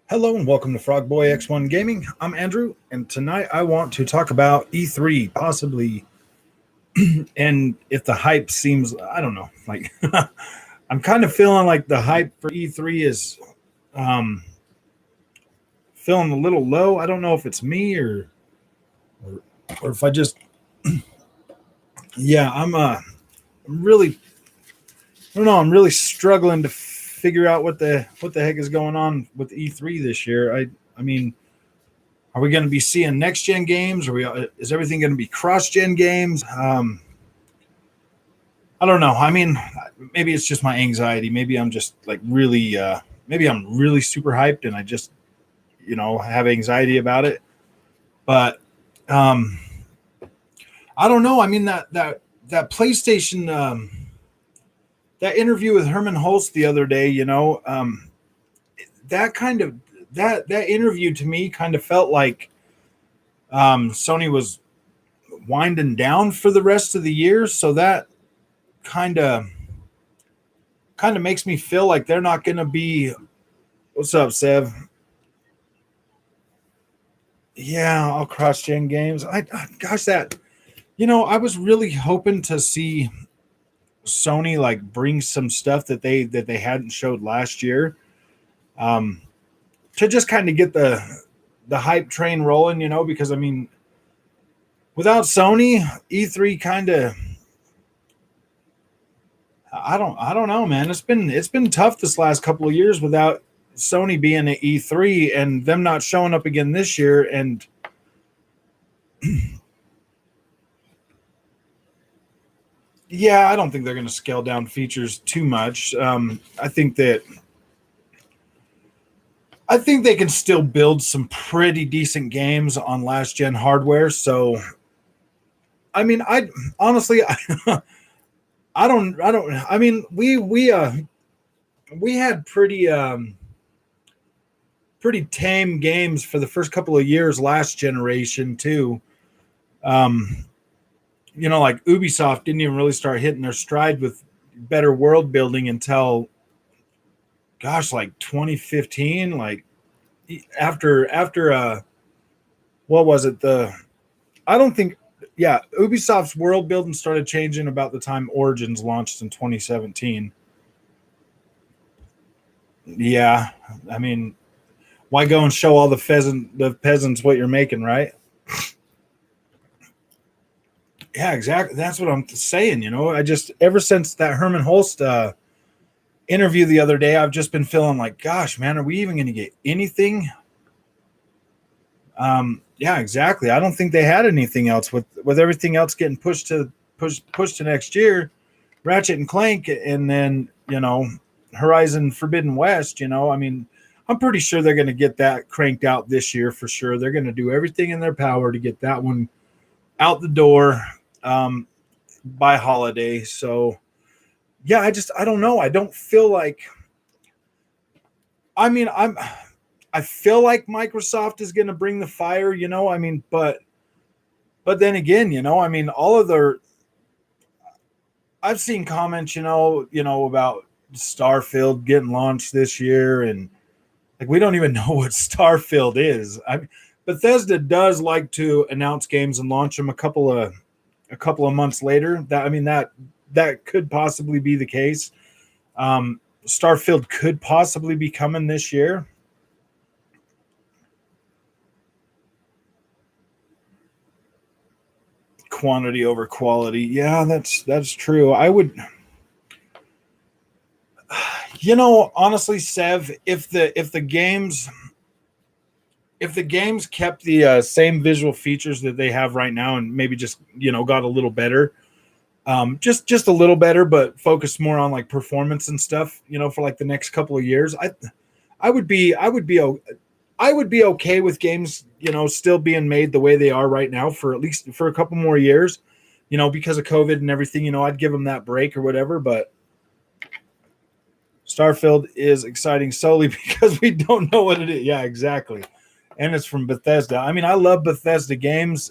Hello and welcome to Frog Boy X1 Gaming. I'm Andrew, and tonight I want to talk about E3, possibly, and if the hype seems, I don't know, like I'm kind of feeling like the hype for E3 is um, feeling a little low. I don't know if it's me or, or if I just, yeah, I'm really, I don't know, I'm really struggling to figure out what the heck is going on with E3 this year. I mean, are we going to be seeing next gen games? Is everything going to be cross gen games? I don't know. I mean, maybe it's just my anxiety. Maybe I'm just like really, maybe I'm really super hyped and I just, have anxiety about it. But um, I don't know. I mean, that PlayStation, that interview with Herman Hulst the other day, that kind of, that interview to me kind of felt like Sony was winding down for the rest of the year. So that kind of makes me feel like they're not going to be. What's up, Sev? Yeah, all cross gen games. Gosh, that I was really hoping to see Sony like bring some stuff that they hadn't showed last year, um, to just kind of get the hype train rolling. Because I mean, without Sony, E3 kind of. I don't know, man. It's been tough this last couple of years without Sony being at E3 and them not showing up again this year. And yeah, I don't think they're going to scale down features too much. I think they can still build some pretty decent games on last gen hardware. So I mean, I honestly, I don't. I mean, we had pretty tame games for the first couple of years last generation too. Um, like Ubisoft didn't even really start hitting their stride with better world building until, gosh, like 2015. Like after what was it? I don't think, yeah, Ubisoft's world building started changing about the time Origins launched in 2017. Yeah, I mean, why go and show all the peasants what you're making, right? Yeah, exactly. That's what I'm saying. I just ever since that Herman Holst interview the other day, I've just been feeling like, gosh, man, are we even going to get anything? Yeah, exactly. I don't think they had anything else with everything else getting pushed to next year. Ratchet and Clank, and then Horizon Forbidden West. I mean, I'm pretty sure they're going to get that cranked out this year for sure. They're going to do everything in their power to get that one out the door um, by holiday. So yeah, I don't know. I don't feel like. I mean, I feel like Microsoft is going to bring the fire. I mean, but then again, I mean, all of their. I've seen comments, about Starfield getting launched this year, and like we don't even know what Starfield is. Bethesda does like to announce games and launch them a couple of months later. That could possibly be the case. Starfield could possibly be coming this year. Quantity over quality. Yeah, that's true. I would, honestly, Sev, if the games kept the same visual features that they have right now, and maybe just got a little better, just a little better, but focused more on like performance and stuff, for like the next couple of years, I would be okay with games, still being made the way they are right now for at least for a couple more years, because of COVID and everything. I'd give them that break or whatever. But Starfield is exciting solely because we don't know what it is. Yeah, exactly. And it's from Bethesda. I mean, I love Bethesda games.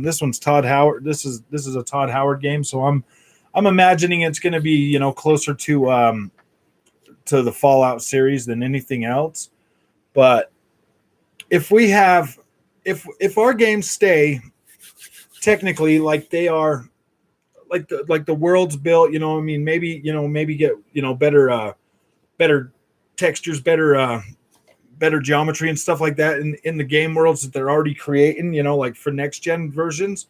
This one's Todd Howard. This is a Todd Howard game, so I'm imagining it's going to be closer to the Fallout series than anything else. But if we have if our games stay technically like they are, like the world's built, I mean, maybe get, better textures, better geometry and stuff like that in the game worlds that they're already creating, like for next gen versions.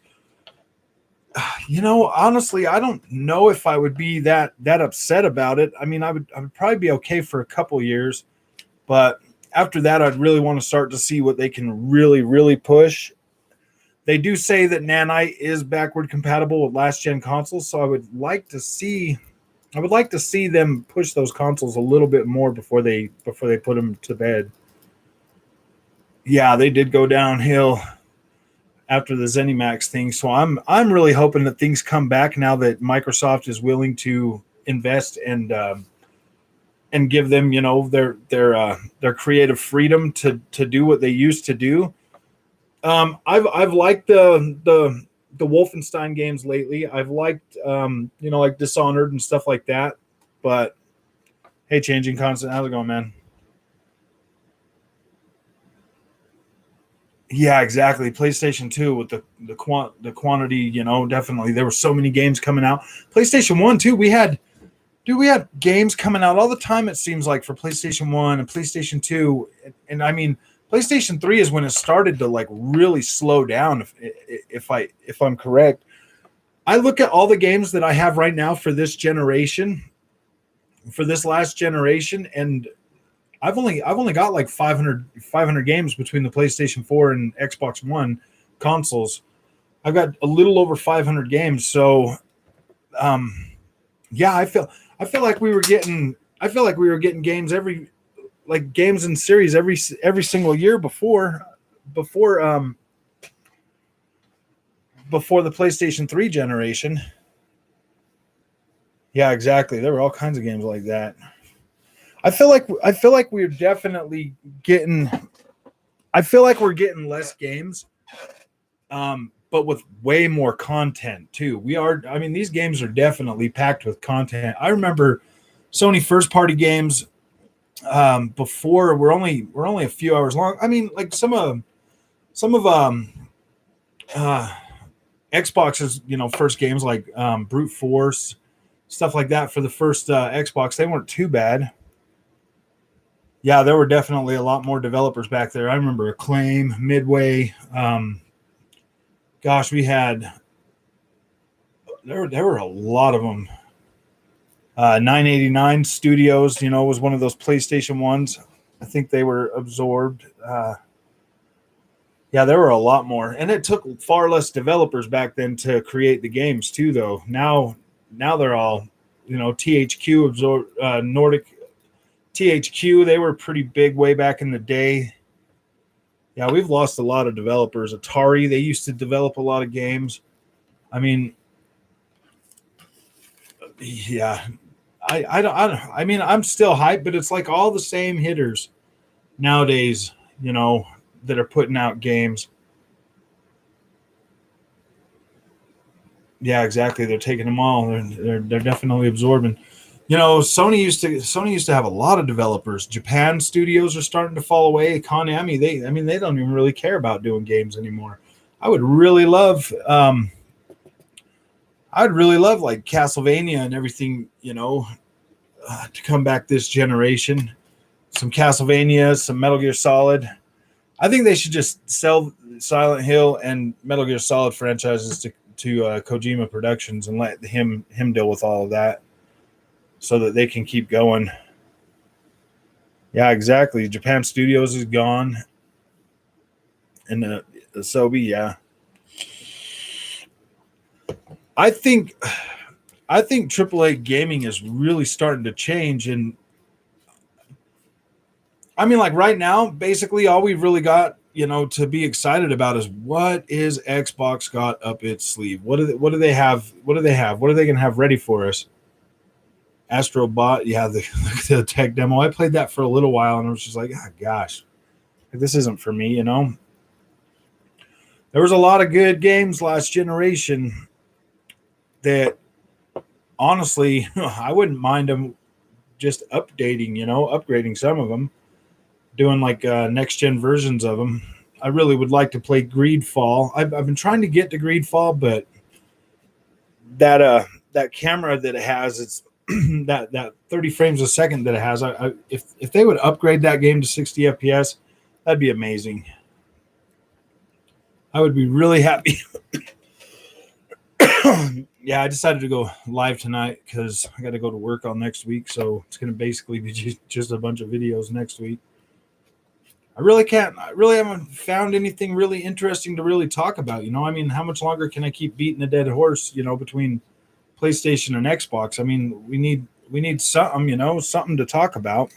Honestly, I don't know if I would be that upset about it. I mean, I would probably be okay for a couple years, but after that, I'd really want to start to see what they can really, really push. They do say that Nanite is backward compatible with last gen consoles, so I would like to see them push those consoles a little bit more before they put them to bed. Yeah, they did go downhill after the ZeniMax thing, so I'm really hoping that things come back now that Microsoft is willing to invest and give them, their creative freedom to do what they used to do. I've liked the Wolfenstein games lately. I've liked like Dishonored and stuff like that. But hey, Changing Constant, how's it going, man? Yeah, exactly. PlayStation 2 with the quantity, definitely there were so many games coming out. PlayStation 1 too. We had games coming out all the time, it seems like, for PlayStation 1 and PlayStation 2. And I mean, PlayStation 3 is when it started to like really slow down, if I'm correct. I look at all the games that I have right now for this generation, for this last generation, and I've only got like 500 games between the PlayStation 4 and Xbox One consoles. I've got a little over 500 games. So yeah, I feel like we were getting games games in series every single year before before the PlayStation 3 generation. Yeah, exactly. There were all kinds of games like that. I feel like we're definitely getting I feel like we're getting less games, but with way more content too. I mean, these games are definitely packed with content. I remember Sony first party games, before we're only a few hours long. I mean, like some of uh, Xbox's first games, like Brute Force, stuff like that for the first Xbox, they weren't too bad. Yeah, there were definitely a lot more developers back there. I remember Acclaim, Midway. Gosh, there were a lot of them. 989 Studios, was one of those PlayStation ones. I think they were absorbed. Yeah, there were a lot more, and it took far less developers back then to create the games too. Though now they're all, THQ absorbed, Nordic THQ. They were pretty big way back in the day. Yeah, we've lost a lot of developers. Atari, they used to develop a lot of games. I mean, yeah, I mean, I'm still hyped, but it's like all the same hitters nowadays, that are putting out games. Yeah, exactly. They're taking them all. They're definitely absorbing. Sony used to have a lot of developers. Japan studios are starting to fall away. Konami, they don't even really care about doing games anymore. I would really love like Castlevania and everything, to come back this generation. Some Castlevania, some Metal Gear Solid. I think they should just sell Silent Hill and Metal Gear Solid franchises to Kojima Productions and let him deal with all of that, so that they can keep going. Yeah, exactly. Japan Studios is gone, and the Asobi, yeah. I think AAA gaming is really starting to change, and I mean, like right now, basically all we've really got, to be excited about is what is Xbox got up its sleeve. What do they have? What do they have? What are they going to have ready for us? Astro Bot, yeah, the tech demo. I played that for a little while, and I was just like, oh, gosh, this isn't for me. There was a lot of good games last generation that, honestly, I wouldn't mind them just updating, upgrading some of them. doing like next gen versions of them. I really would like to play Greedfall. I've been trying to get to Greedfall, but that camera that it has, it's that 30 frames a second that it has. If they would upgrade that game to 60 FPS, that'd be amazing. I would be really happy. Yeah, I decided to go live tonight because I got to go to work all next week, so it's going to basically be just a bunch of videos next week. I really haven't found anything really interesting to really talk about. I mean, how much longer can I keep beating a dead horse? Between PlayStation and Xbox. I mean, we need something. Something to talk about.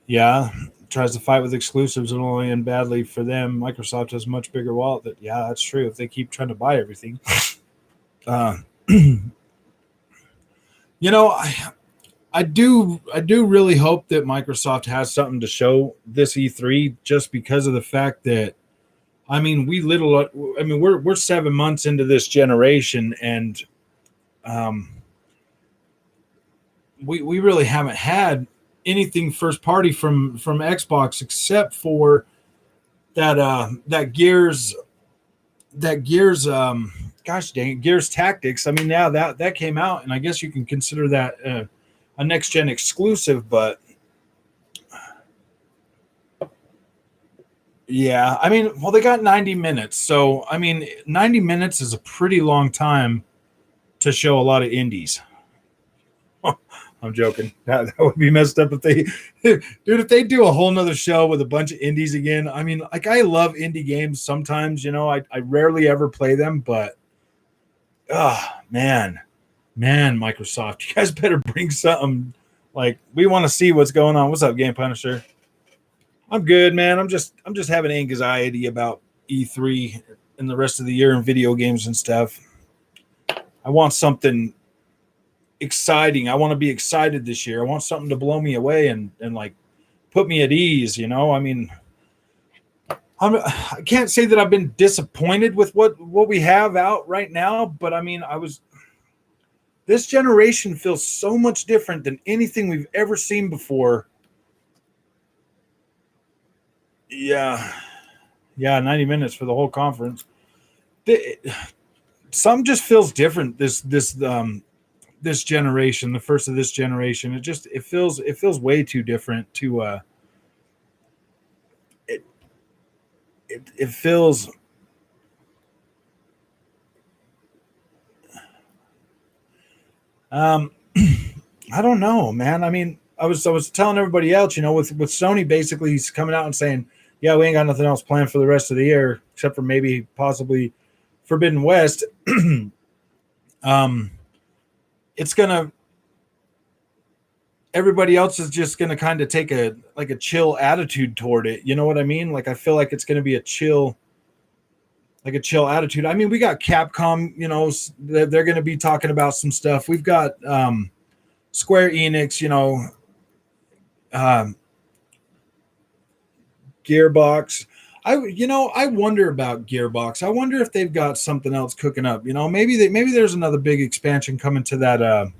Yeah, tries to fight with exclusives and only end badly for them. Microsoft has a much bigger wallet. Yeah, that's true. If they keep trying to buy everything, I do really hope that Microsoft has something to show this E3, just because of the fact that, I mean, we're 7 months into this generation, and we really haven't had anything first party from Xbox except for that Gears gosh dang it, Gears Tactics. I mean, yeah, that came out, and I guess you can consider that a next gen exclusive, but yeah, I mean, well, they got 90 minutes, so I mean, 90 minutes is a pretty long time to show a lot of indies. I'm joking. That would be messed up if they, dude, if they do a whole nother show with a bunch of indies again. I mean, like, I love indie games sometimes, I rarely ever play them, but man, Microsoft, you guys better bring something. Like, we want to see what's going on. What's up, Game Punisher? I'm good, man. I'm just having anxiety about E3 and the rest of the year and video games and stuff. I want something exciting. I want to be excited this year. I want something to blow me away and like put me at ease. I mean, I can't say that I've been disappointed with what we have out right now, but I mean, this generation feels so much different than anything we've ever seen before. Yeah, 90 minutes for the whole conference. Some just feels different. This generation, the first of this generation, it feels way too different to it feels I don't know, man. I mean, I was telling everybody else, with Sony, basically he's coming out and saying, yeah, we ain't got nothing else planned for the rest of the year except for maybe possibly Forbidden West. It's gonna everybody else is just gonna kind of take a chill attitude toward it. You know what I mean? Like, I feel like it's gonna be a chill attitude. I mean, we got Capcom, they're gonna be talking about some stuff. We've got Square Enix, Gearbox. I wonder about Gearbox. I wonder if they've got something else cooking up. Maybe there's another big expansion coming to that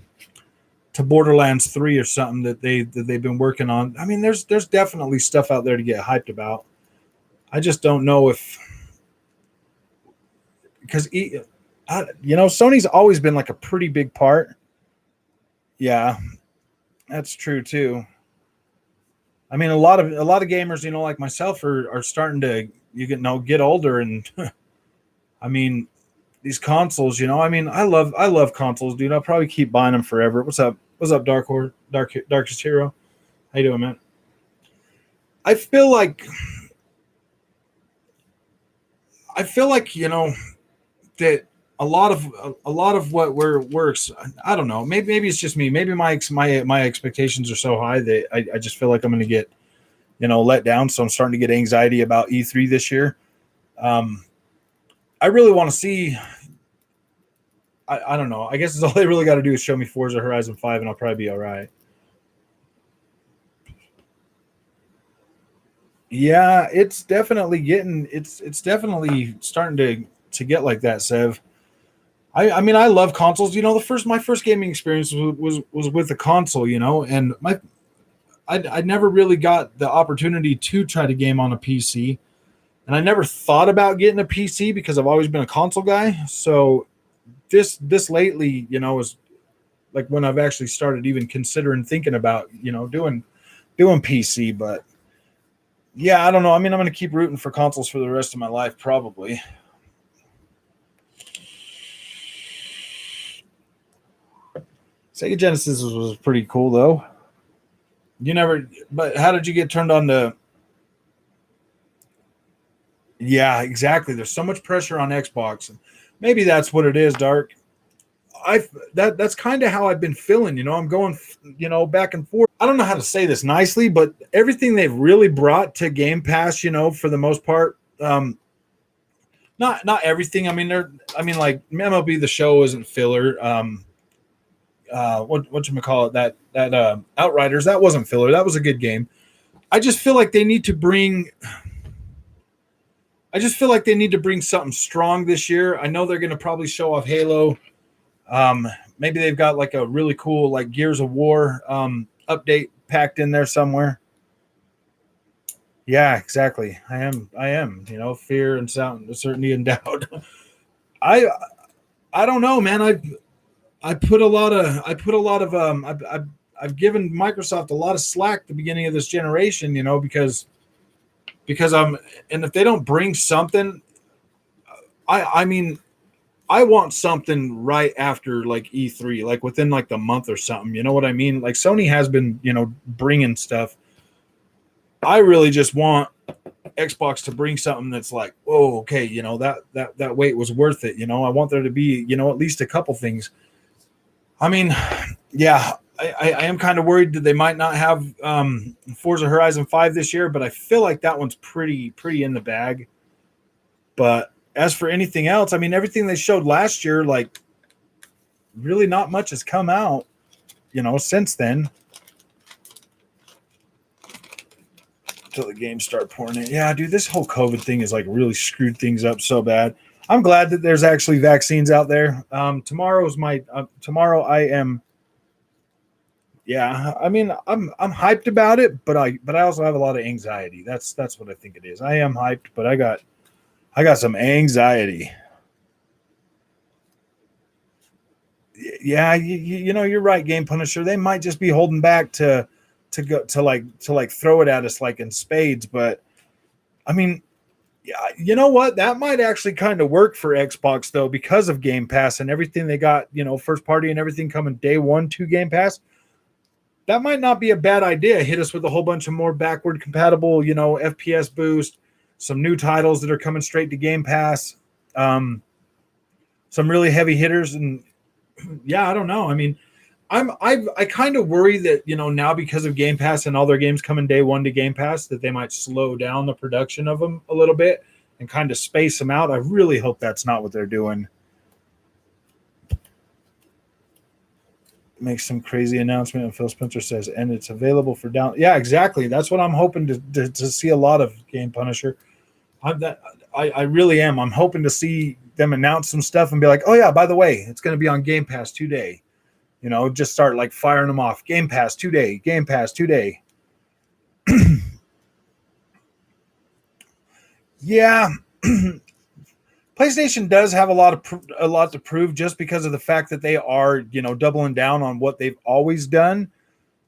to Borderlands 3 or something that they've been working on. I mean, there's definitely stuff out there to get hyped about. I just don't know if, because Sony's always been like a pretty big part. Yeah, that's true too. I mean, a lot of gamers, like myself, are starting to get older, and I mean, these consoles, I mean, I love consoles, dude. I'll probably keep buying them forever. What's up, Darkest Hero? How you doing, man? I feel like that a lot of what works. I don't know. Maybe it's just me. Maybe my expectations are so high that I just feel like I'm going to get let down. So I'm starting to get anxiety about E3 this year. I really want to see. I don't know. I guess all they really got to do is show me Forza Horizon 5, and I'll probably be all right. Yeah, it's definitely starting to get like that, Sev. I mean, I love consoles. You know, my first gaming experience was with a console. You know, and I never really got the opportunity to try to game on a PC, and I never thought about getting a PC because I've always been a console guy. So this lately, you know, is like when I've actually started even considering thinking about, you know, doing PC. But yeah, I don't know. I mean, I'm going to keep rooting for consoles for the rest of my life, probably. Sega Genesis was pretty cool though. You never, but how did you get turned on to? Yeah, exactly. There's so much pressure on Xbox, and maybe that's what it is, Dark. That's kind of how I've been feeling. You know, I'm going, you know, back and forth. I don't know how to say this nicely, but everything they've really brought to Game Pass, you know, for the most part, not everything. I mean, I mean, like MLB The Show isn't filler. What you call it? That Outriders, that wasn't filler. That was a good game. I just feel like they need to bring. I just feel like they need to bring something strong this year. I know they're going to probably show off Halo. Um, Maybe they've got like a really cool like Gears of War update packed in there somewhere. Yeah, exactly. I am. You know, fear and sound, certainty and doubt. I I don't know, man. I put a lot of I've given Microsoft a lot of slack at the beginning of this generation. You know, because I'm and if they don't bring something, I mean I want something right after like E3, like within like the month or something. You know what I mean? Like Sony has been, you know, bringing stuff. I really just want Xbox to bring something that's like, whoa, okay, you know, that wait was worth it. You know, I want there to be, you know, at least a couple things. I mean, yeah, I am kind of worried that they might not have Forza Horizon 5 this year, but I feel like that one's pretty in the bag. But as for anything else, I mean, everything they showed last year, like really not much has come out, you know, since then. Until the games start pouring in. Yeah, dude, this whole COVID thing is like really screwed things up so bad. I'm glad that there's actually vaccines out there. Tomorrow I am. Yeah, I mean, I'm hyped about it, but I also have a lot of anxiety. That's what I think it is. I am hyped, but I got some anxiety. Yeah, you know, you're right, Game Punisher. They might just be holding back to like throw it at us like in spades, but I mean, yeah, you know what? That might actually kind of work for Xbox though, because of Game Pass and everything they got, you know, first party and everything coming day one to Game Pass. That might not be a bad idea. Hit us with a whole bunch of more backward compatible, you know, FPS boost, some new titles that are coming straight to Game Pass, um, some really heavy hitters, and yeah, I don't know. I mean, I kind of worry that, you know, now because of Game Pass and all their games coming day one to Game Pass, that they might slow down the production of them a little bit and kind of space them out. I really hope that's not what they're doing. Makes some crazy announcement and Phil Spencer says, and it's available for down. Yeah, exactly. That's what I'm hoping to see a lot of Game Punisher. I really am. I'm hoping to see them announce some stuff and be like, oh yeah, by the way, it's going to be on Game Pass today. You know, just start like firing them off. Game Pass today. Game Pass today. Yeah, PlayStation does have a lot to prove just because of the fact that they are, you know, doubling down on what they've always done.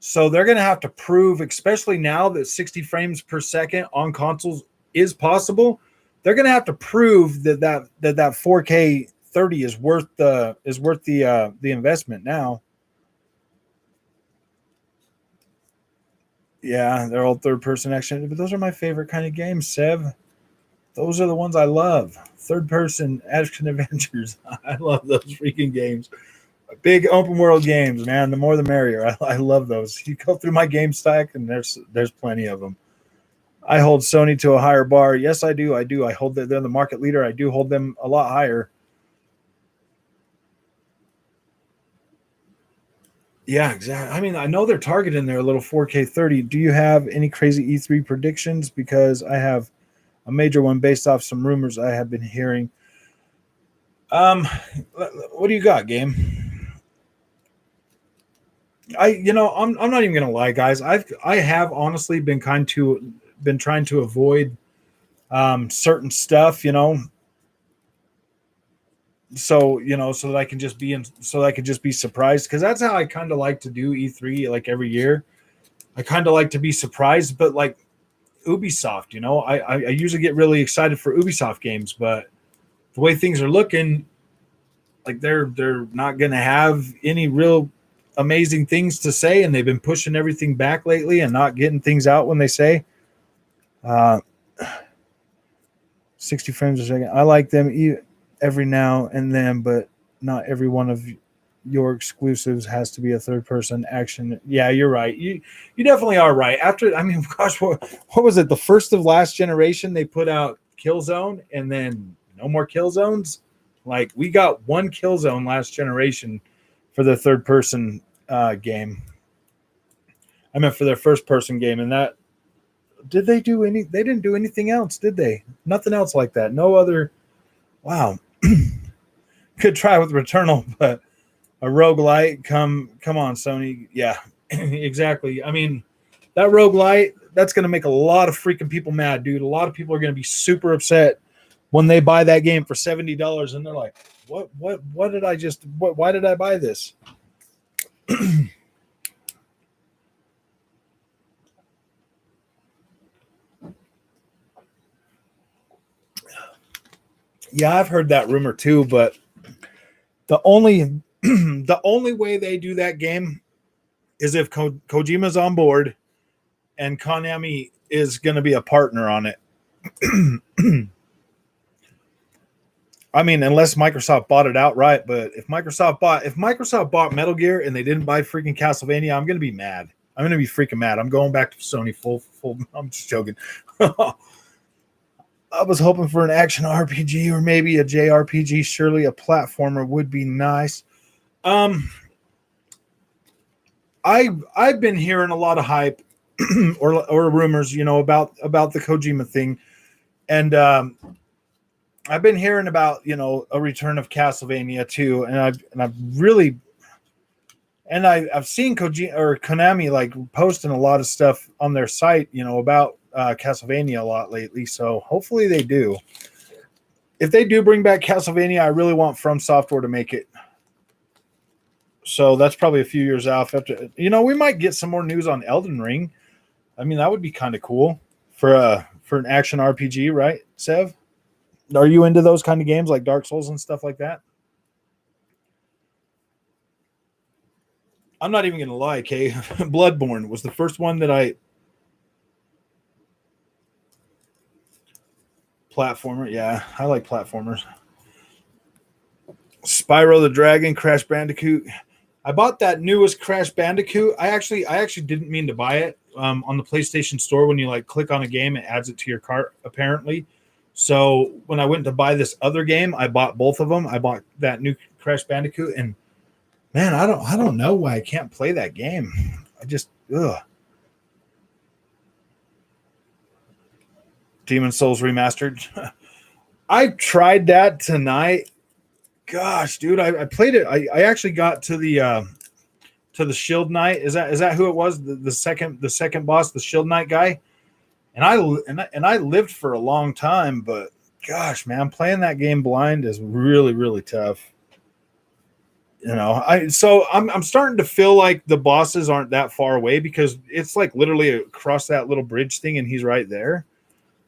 So they're going to have to prove, especially now that 60 frames per second on consoles is possible. They're going to have to prove that 4K 30 is worth the investment now. Yeah, they're all third person action, but those are my favorite kind of games, Sev. Those are the ones I love. Third person action adventures. I love those freaking games. Big open world games, man. The more the merrier. I love those. You go through my game stack, and there's plenty of them. I hold Sony to a higher bar. Yes, I do. I do. I hold that they're the market leader. I do hold them a lot higher. Yeah, exactly. I mean, I know they're targeting their little 4K 30. Do you have any crazy E3 predictions? Because I have a major one based off some rumors I have been hearing. Um, what do you got, game? I'm not even gonna lie, guys. I have honestly been trying to avoid certain stuff, so that I can just be surprised, because that's how I kind of like to do E3 like every year. I kind of like to be surprised, but like Ubisoft, I usually get really excited for Ubisoft games, but the way things are looking, like they're not going to have any real amazing things to say, and they've been pushing everything back lately and not getting things out when they say. Uh, 60 frames a second. I like them every now and then, but not every one of your exclusives has to be a third person action. Yeah, you're right. You definitely are right. After, I mean, gosh, what was it? The first of last generation, they put out Killzone, and then no more Killzones. Like, we got one Killzone last generation for the third person game. I meant for their first person game, and that did they do any? They didn't do anything else, did they? Nothing else like that. No other. Wow. Could try with Returnal, but a roguelite. Come on, Sony. Yeah, exactly. I mean, that roguelite, that's going to make a lot of freaking people mad, dude. A lot of people are going to be super upset when they buy that game for $70 and they're like, what did I just, why did I buy this? Yeah, I've heard that rumor too, but the only the only way they do that game is if Kojima's on board and Konami is going to be a partner on it. I mean, unless Microsoft bought it outright, but if Microsoft bought Metal Gear and they didn't buy freaking Castlevania, I'm going to be mad. I'm going to be freaking mad. I'm going back to Sony full. I'm just joking. I was hoping for an action RPG or maybe a JRPG. Surely a platformer would be nice. I've been hearing a lot of hype or rumors, about the Kojima thing, and I've been hearing about a return of Castlevania too, and I've really I've seen Konami like posting a lot of stuff on their site, about Castlevania a lot lately. So hopefully they do. If they do bring back Castlevania, I really want From Software to make it. So that's probably a few years out. After we might get some more news on Elden Ring. I mean, that would be kind of cool for an action RPG, right, Sev? Are you into those kind of games like Dark Souls and stuff like that? I'm not even gonna lie, Kay. Bloodborne was the first one that I platformer. Yeah, I like platformers. Spyro the Dragon, Crash Bandicoot. I bought that newest Crash Bandicoot. I actually didn't mean to buy it on the PlayStation Store. When you like click on a game, it adds it to your cart apparently. So when I went to buy this other game, I bought both of them. I bought that new Crash Bandicoot, and man, I don't know why I can't play that game. I just Demon Souls Remastered. I tried that tonight. Gosh, dude, I played it. I actually got to the Shield Knight. Is that who it was? The second boss, the Shield Knight guy. And I lived for a long time, but gosh, man, playing that game blind is really, really tough. I'm starting to feel like the bosses aren't that far away, because it's like literally across that little bridge thing and he's right there.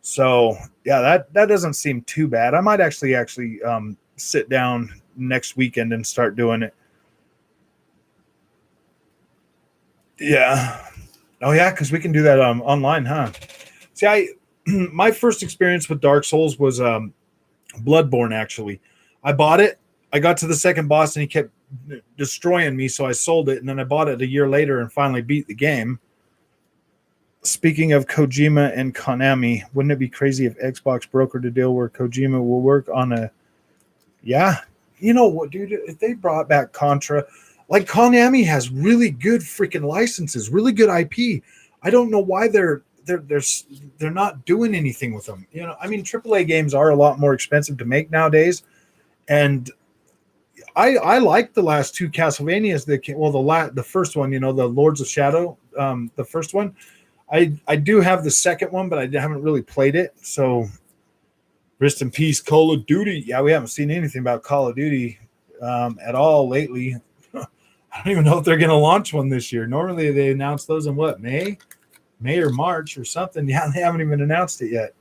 So yeah, that doesn't seem too bad. I might actually sit down next weekend and start doing it. Yeah. Oh yeah, because we can do that online, huh? See, my first experience with Dark Souls was Bloodborne. Actually, I bought it. I got to the second boss and he kept destroying me, so I sold it, and then I bought it a year later and finally beat the game. Speaking of Kojima and Konami, wouldn't it be crazy if Xbox brokered a deal where Kojima will work on a? Yeah, you know what, dude? If they brought back Contra, like Konami has really good freaking licenses, really good IP. I don't know why they're not doing anything with them. I mean, AAA games are a lot more expensive to make nowadays, and I like the last two Castlevanias that came, well the first one, you know, the Lords of Shadow, the first one. I do have the second one, but I haven't really played it. So rest in peace, Call of Duty. Yeah, we haven't seen anything about Call of Duty at all lately. I don't even know if they're going to launch one this year. Normally they announce those in what, May or March or something. Yeah, they haven't even announced it yet.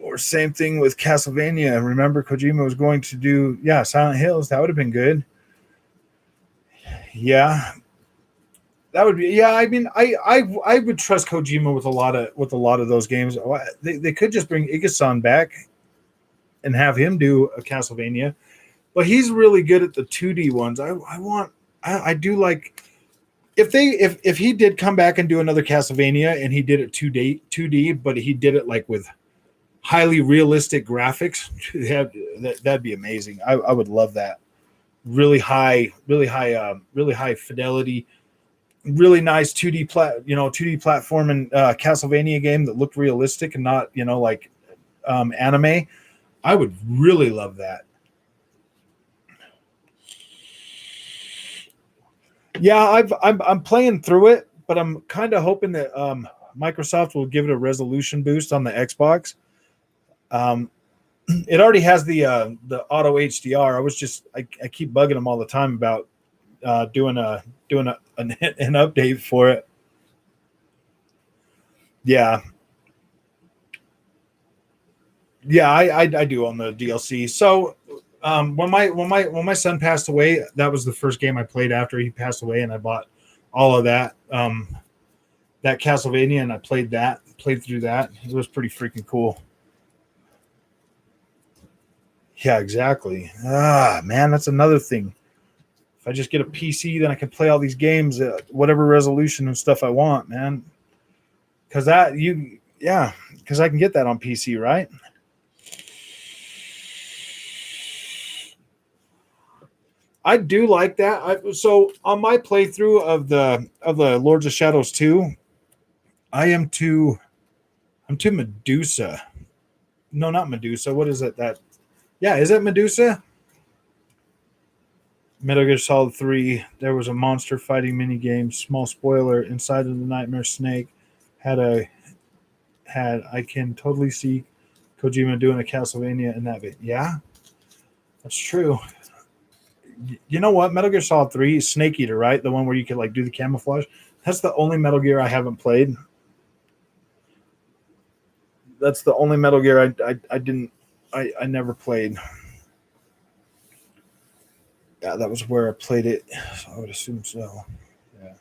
Or same thing with Castlevania. Remember, Kojima was going to do, Silent Hills. That would have been good. Yeah, that would be. Yeah, I mean, I would trust Kojima with a lot of those games. They could just bring Igusan back and have him do a Castlevania, but he's really good at the 2D ones. I do like if he did come back and do another Castlevania and he did it 2D, but he did it like with highly realistic graphics. That'd be amazing. I would love that. Really high fidelity, really nice 2D 2D platform and Castlevania game that looked realistic and not, like anime. I would really love that. Yeah, I'm playing through it, but I'm kind of hoping that Microsoft will give it a resolution boost on the Xbox. It already has the auto HDR. I keep bugging them all the time about doing an update for it. Yeah, I do on the DLC. So when my son passed away, that was the first game I played after he passed away, and I bought all of that that Castlevania, and I played through that. It was pretty freaking cool. Yeah, exactly. Ah, man, that's another thing. If I just get a PC, then I can play all these games at whatever resolution and stuff I want, man. Because because I can get that on PC, right? I do like that. So on my playthrough of the Lords of Shadows 2, I'm to Medusa. No, not Medusa. What is it? Is it Medusa? Metal Gear Solid 3, there was a monster fighting mini game. Small spoiler, inside of the Nightmare Snake I can totally see Kojima doing a Castlevania in that bit. Yeah, that's true. You know what? Metal Gear Solid 3 is Snake Eater, right? The one where you could like do the camouflage. That's the only Metal Gear I haven't played. That's the only Metal Gear I never played. Yeah, that was where I played it. So I would assume so. Yeah.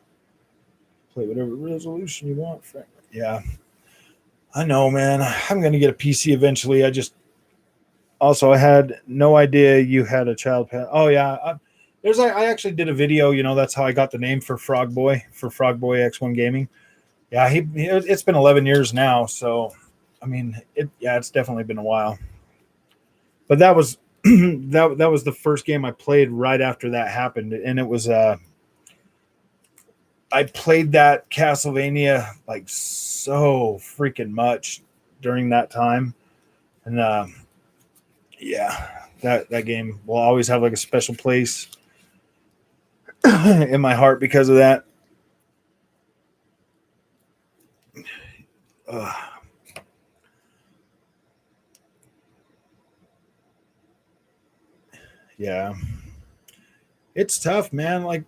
Play whatever resolution you want, Frank. Yeah. I know, man. I'm going to get a PC eventually. I had no idea you had a child pet. Oh yeah. I actually did a video, that's how I got the name for Frog Boy X1 Gaming. Yeah, it's been 11 years now, so I mean, it's definitely been a while. But that was that was the first game I played right after that happened, and it was I played that Castlevania like so freaking much during that time, and that game will always have like a special place in my heart because of that. Yeah, it's tough, man. Like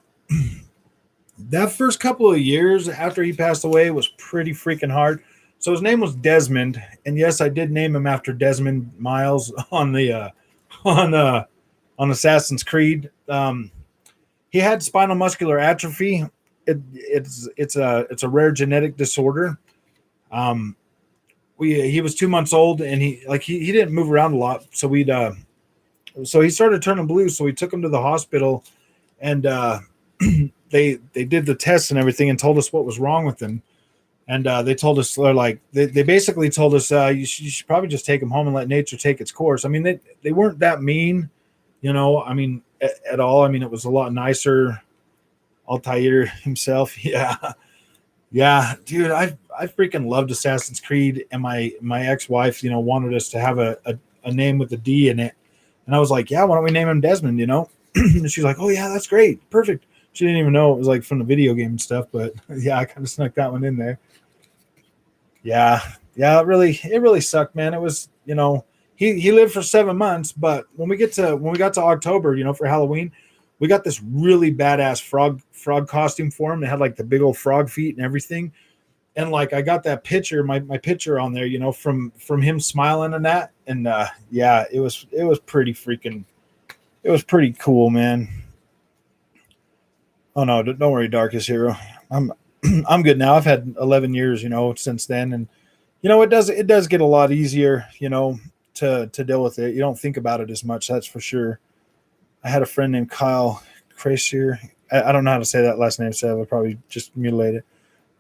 that first couple of years after he passed away was pretty freaking hard. So his name was Desmond, and yes, I did name him after Desmond Miles on the on Assassin's Creed. He had spinal muscular atrophy. It's a rare genetic disorder. He was 2 months old, and he didn't move around a lot, so so he started turning blue. So we took him to the hospital, and they did the tests and everything, and told us what was wrong with him. And they told us, they basically told us, you should probably just take him home and let nature take its course. I mean, they weren't that mean, I mean, at all. I mean, it was a lot nicer. Altair himself. Yeah. Yeah, dude, I freaking loved Assassin's Creed, and my ex-wife, wanted us to have a name with a D in it. And I was like, yeah, why don't we name him Desmond, And she's like, oh, yeah, that's great. Perfect. She didn't even know it was like from the video game and stuff, but yeah, I kind of snuck that one in there. Yeah. Yeah, it really sucked, man. It was, he lived for 7 months, but when we got to October, for Halloween, we got this really badass frog costume for him. It had like the big old frog feet and everything. And like I got that picture, my picture on there, from him smiling and that. And yeah, it was pretty freaking, it was pretty cool, man. Oh no, don't worry, Darkest Hero. I'm I'm good now. I've had 11 years, since then, and it does get a lot easier, to deal with it. You don't think about it as much, that's for sure. I had a friend named Kyle Crasier. I don't know how to say that last name, so I probably just mutilate it.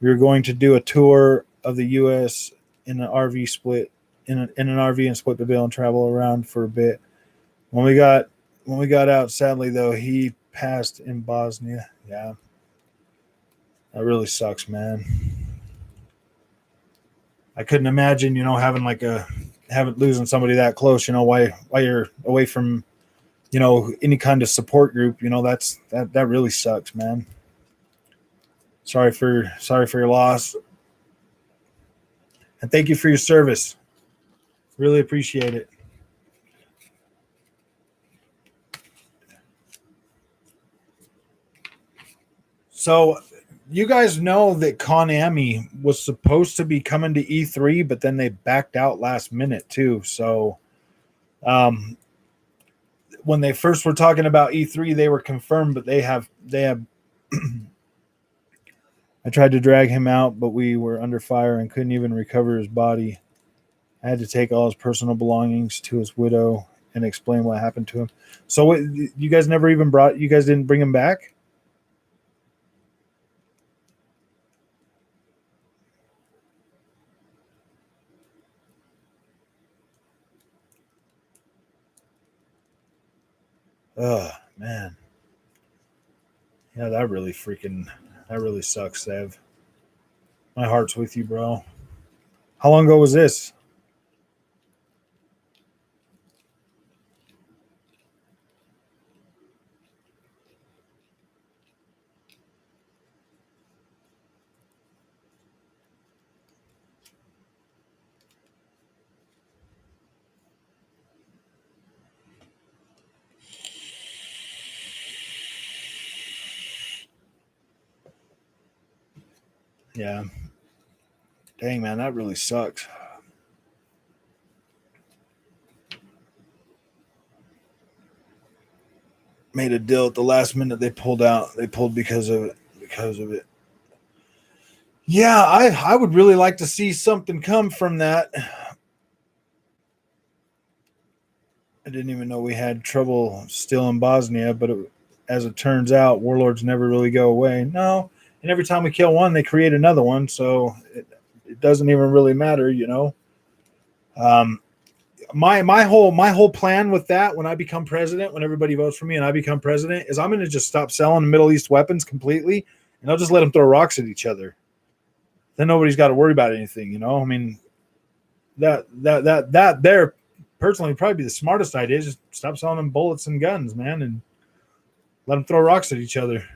We were going to do a tour of the U.S. in an RV split in an RV and split the bill and travel around for a bit. When we got out, sadly though, he passed in Bosnia. Yeah, that really sucks, man. I couldn't imagine, having losing somebody that close. While you're away from, any kind of support group. That really sucks, man. Sorry for your loss, and thank you for your service. Really appreciate it. So, you guys know that Konami was supposed to be coming to E3, but then they backed out last minute too. So, when they first were talking about E3, they were confirmed, but they have. I tried to drag him out, but we were under fire and couldn't even recover his body. I had to take all his personal belongings to his widow and explain what happened to him. So, you guys never even you guys didn't bring him back? Oh man, yeah, that really sucks, Sev. My heart's with you, bro. How long ago was this? Yeah. Dang, man, that really sucks. Made a deal at the last minute. They pulled out. They pulled because of it. Yeah, I would really like to see something come from that. I didn't even know we had trouble still in Bosnia, but as it turns out, warlords never really go away. No, and every time we kill one, they create another one. So it doesn't even really matter, Um, my whole plan with that, when I become president, when everybody votes for me and I become president, is I'm going to just stop selling Middle East weapons completely, and I'll just let them throw rocks at each other. Then nobody's got to worry about anything, I mean, that there personally probably be the smartest idea. Just stop selling them bullets and guns, man, and let them throw rocks at each other.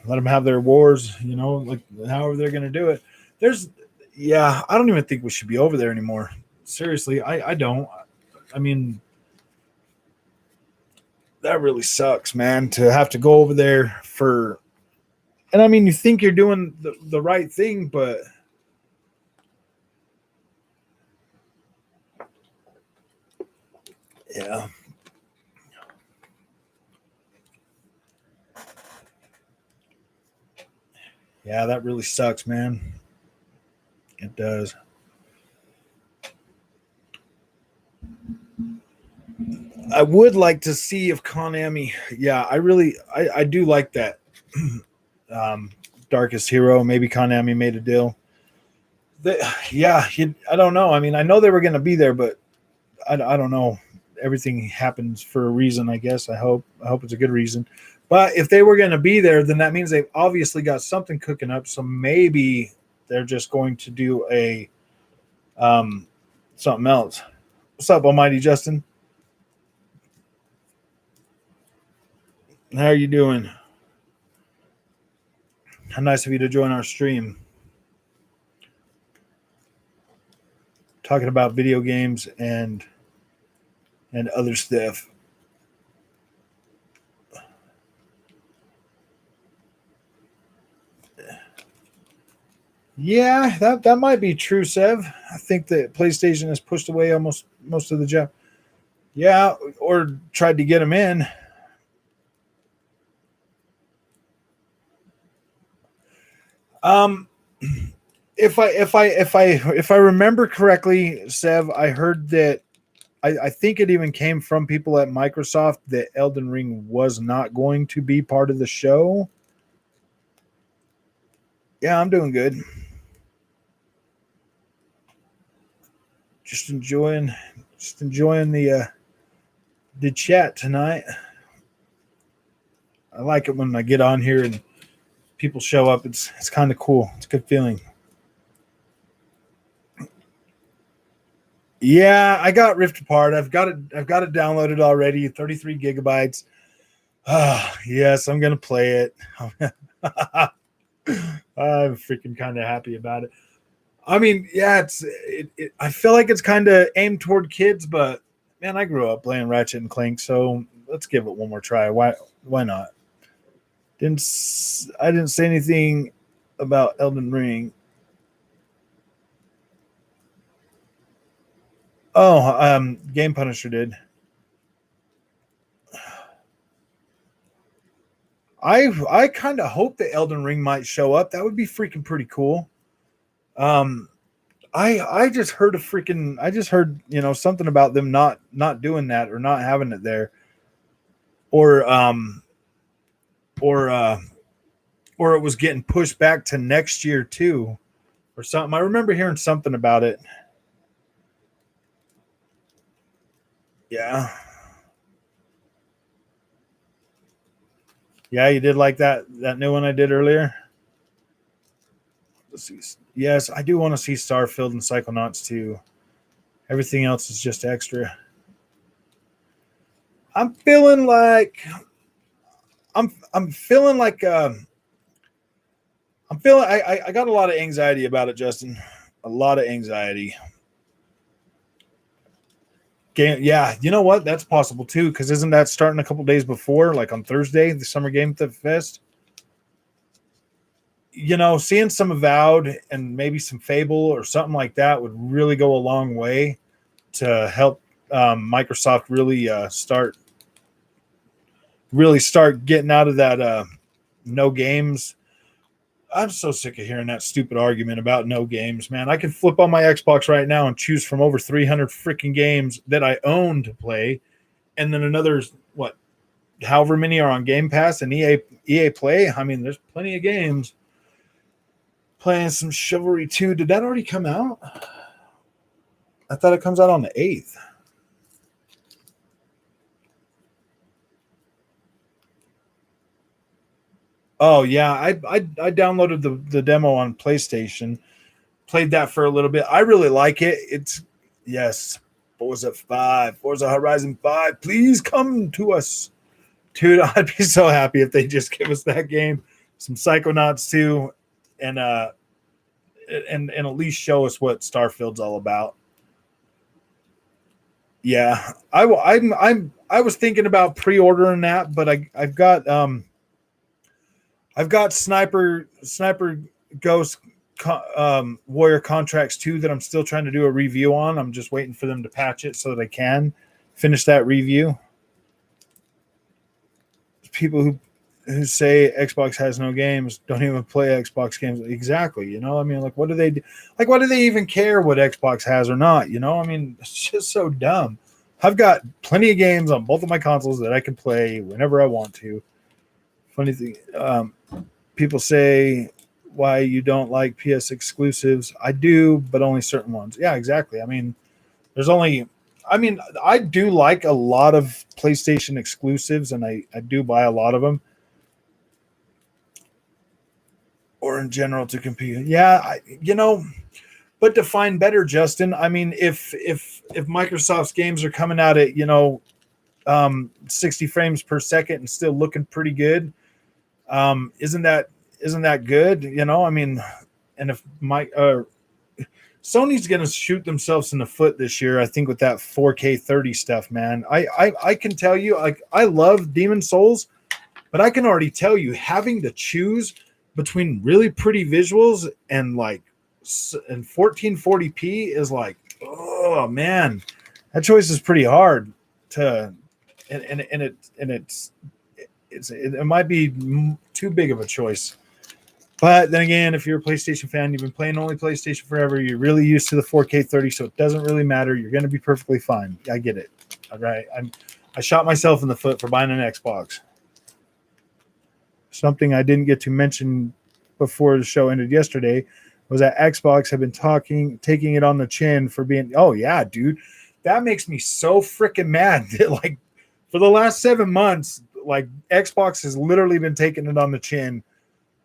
Let them have their wars, like however they're going to do it. I don't even think we should be over there anymore. Seriously, I don't. I mean, that really sucks, man, to have to go over there for. And I mean, you think you're doing the right thing, but yeah. Yeah, that really sucks, man. It does. I would like to see if Konami. Yeah, I do like that. Darkest Hero. Maybe Konami made a deal. I don't know. I mean, I know they were going to be there, but I don't know. Everything happens for a reason, I guess. I hope it's a good reason. But if they were going to be there, then that means they've obviously got something cooking up. So maybe they're just going to do a something else. What's up, Almighty Justin? How are you doing? How nice of you to join our stream. Talking about video games and other stuff. Yeah, that might be true, Sev. I think that PlayStation has pushed away almost most of the job. Yeah, or tried to get them in. If I remember correctly, Sev, I heard that I think it even came from people at Microsoft that Elden Ring was not going to be part of the show. Yeah, I'm doing good. Just enjoying the chat tonight. I like it when I get on here and people show up. It's kind of cool. It's a good feeling. Yeah, I got Rift Apart. I've got it downloaded already. 33 gigabytes. Yes, I'm gonna play it. I'm freaking kind of happy about it. I mean, yeah, I feel like it's kind of aimed toward kids, but man, I grew up playing Ratchet and Clank, so let's give it one more try. Why not? I didn't say anything about Elden Ring. Oh, Game Punisher did. I kind of hope that Elden Ring might show up. That would be freaking pretty cool. I just heard something about them not doing that or not having it there, or or it was getting pushed back to next year too, or something. I remember hearing something about it. Yeah. Yeah, you did like that new one I did earlier. Let's see. Yes, I do want to see Starfield and Psychonauts too. Everything else is just extra. I'm feeling like I'm feeling like I got a lot of anxiety about it, Justin. A lot of anxiety. Yeah, you know what? That's possible too, because isn't that starting a couple days before, like on Thursday, the Summer Game Fest? You know, seeing some Avowed and maybe some Fable or something like that would really go a long way to help Microsoft really start getting out of that no games. I'm so sick of hearing that stupid argument about no games, man. I can flip on my Xbox right now and choose from over 300 freaking games that I own to play, and then another what, however many are on Game Pass and EA Play. I mean, there's plenty of games. Playing some Chivalry 2. Did that already come out? I thought it comes out on the 8th. Oh yeah, I downloaded the demo on PlayStation. Played that for a little bit. I really like it. It's yes, Forza Horizon 5. Please come to us. Dude, I'd be so happy if they just give us that game, some Psychonauts 2, and at least show us what Starfield's all about. Yeah, I was thinking about pre-ordering that, but I've got Sniper Ghost Warrior Contracts 2 that I'm still trying to do a review on. I'm just waiting for them to patch it so that I can finish that review. People who say Xbox has no games don't even play Xbox games. Exactly. You know, I mean, like, what do they do? Like, why do they even care what Xbox has or not? You know, I mean, it's just so dumb. I've got plenty of games on both of my consoles that I can play whenever I want to. Funny thing, people say why you don't like PS exclusives. I do, but only certain ones. Yeah, exactly. I mean, I do like a lot of PlayStation exclusives, and I do buy a lot of them. Or in general to compete. Yeah, But define better, Justin. I mean, if Microsoft's games are coming out at 60 frames per second and still looking pretty good, isn't that good? I mean, and if Sony's going to shoot themselves in the foot this year, I think, with that 4K 30 stuff, man. I can tell you, like, I love Demon Souls, but I can already tell you, having to choose between really pretty visuals and 1440p is like, oh man, that choice is pretty hard to, and it might be too big of a choice. But then again, if you're a PlayStation fan, you've been playing only PlayStation forever, you're really used to the 4K 30, so it doesn't really matter. You're going to be perfectly fine. I get it. All right. I shot myself in the foot for buying an Xbox. Something I didn't get to mention before the show ended yesterday was that Xbox have been taking it on the chin for being, oh yeah, dude, that makes me so freaking mad that, like, for the last 7 months, like, Xbox has literally been taking it on the chin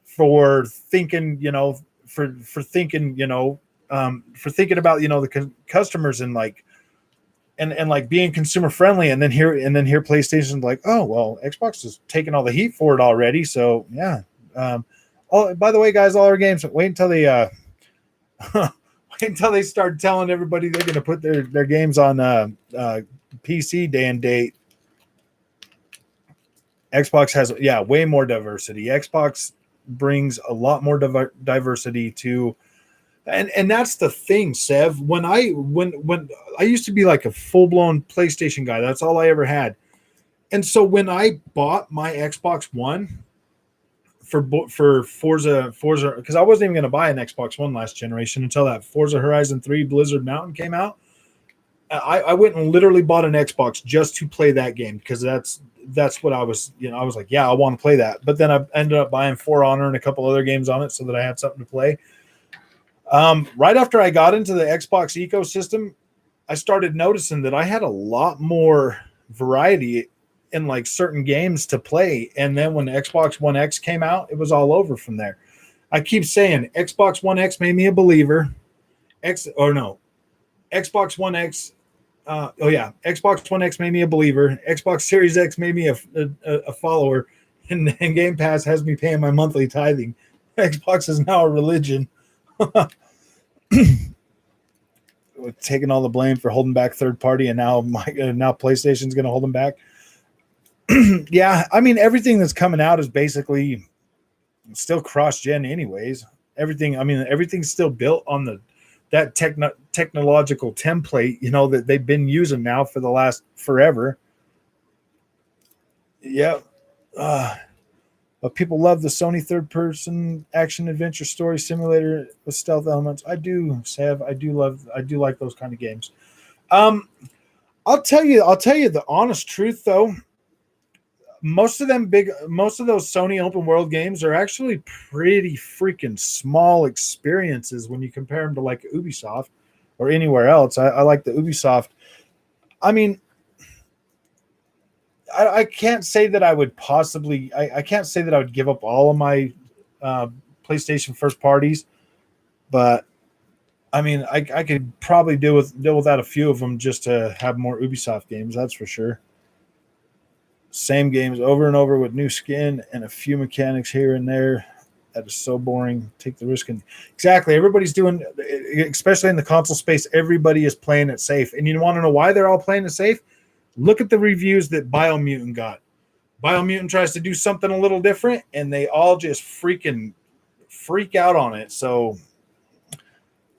for thinking, for thinking about, the customers and like being consumer friendly, and then here PlayStation's like, oh well, Xbox is taking all the heat for it already, so yeah. Oh, by the way, guys, all our games, wait until they start telling everybody they're going to put their games on PC day and date. Xbox has way more diversity. Xbox brings a lot more diversity to, and that's the thing, Sev. When I used to be like a full-blown PlayStation guy, that's all I ever had. And so when I bought my Xbox One for Forza, because I wasn't even going to buy an Xbox One last generation until that Forza Horizon 3 Blizzard Mountain came out. I went and literally bought an Xbox just to play that game, because that's what I was, I was like, yeah, I want to play that. But then I ended up buying For Honor and a couple other games on it so that I had something to play. Right after I got into the Xbox ecosystem, I started noticing that I had a lot more variety in like certain games to play. And then when the Xbox One X came out, it was all over from there. I keep saying Xbox One X made me a believer. Xbox One X. Xbox One X made me a believer. Xbox Series X made me a follower, and Game Pass has me paying my monthly tithing. Xbox is now a religion. Taking all the blame for holding back third party, and now PlayStation's going to hold them back. Yeah, I mean, everything that's coming out is basically still cross-gen anyways. Everything's still built on that technological template, that they've been using now for the last forever. Yeah. But people love the Sony third-person action adventure story simulator with stealth elements. I do, Sav. I do like those kind of games. I'll tell you the honest truth, though. Most of those Sony open world games are actually pretty freaking small experiences when you compare them to like Ubisoft or anywhere else. I like the Ubisoft. I mean, I can't say that I would possibly. I can't say that I would give up all of my PlayStation first parties, but I mean, I could probably deal without a few of them just to have more Ubisoft games. That's for sure. Same games over and over with new skin and a few mechanics here and there. That is so boring. Take the risk. And exactly, everybody's doing, especially in the console space, everybody is playing it safe. And you want to know why they're all playing it safe? Look at the reviews that Biomutant got. Biomutant tries to do something a little different, and they all just freak out on it. So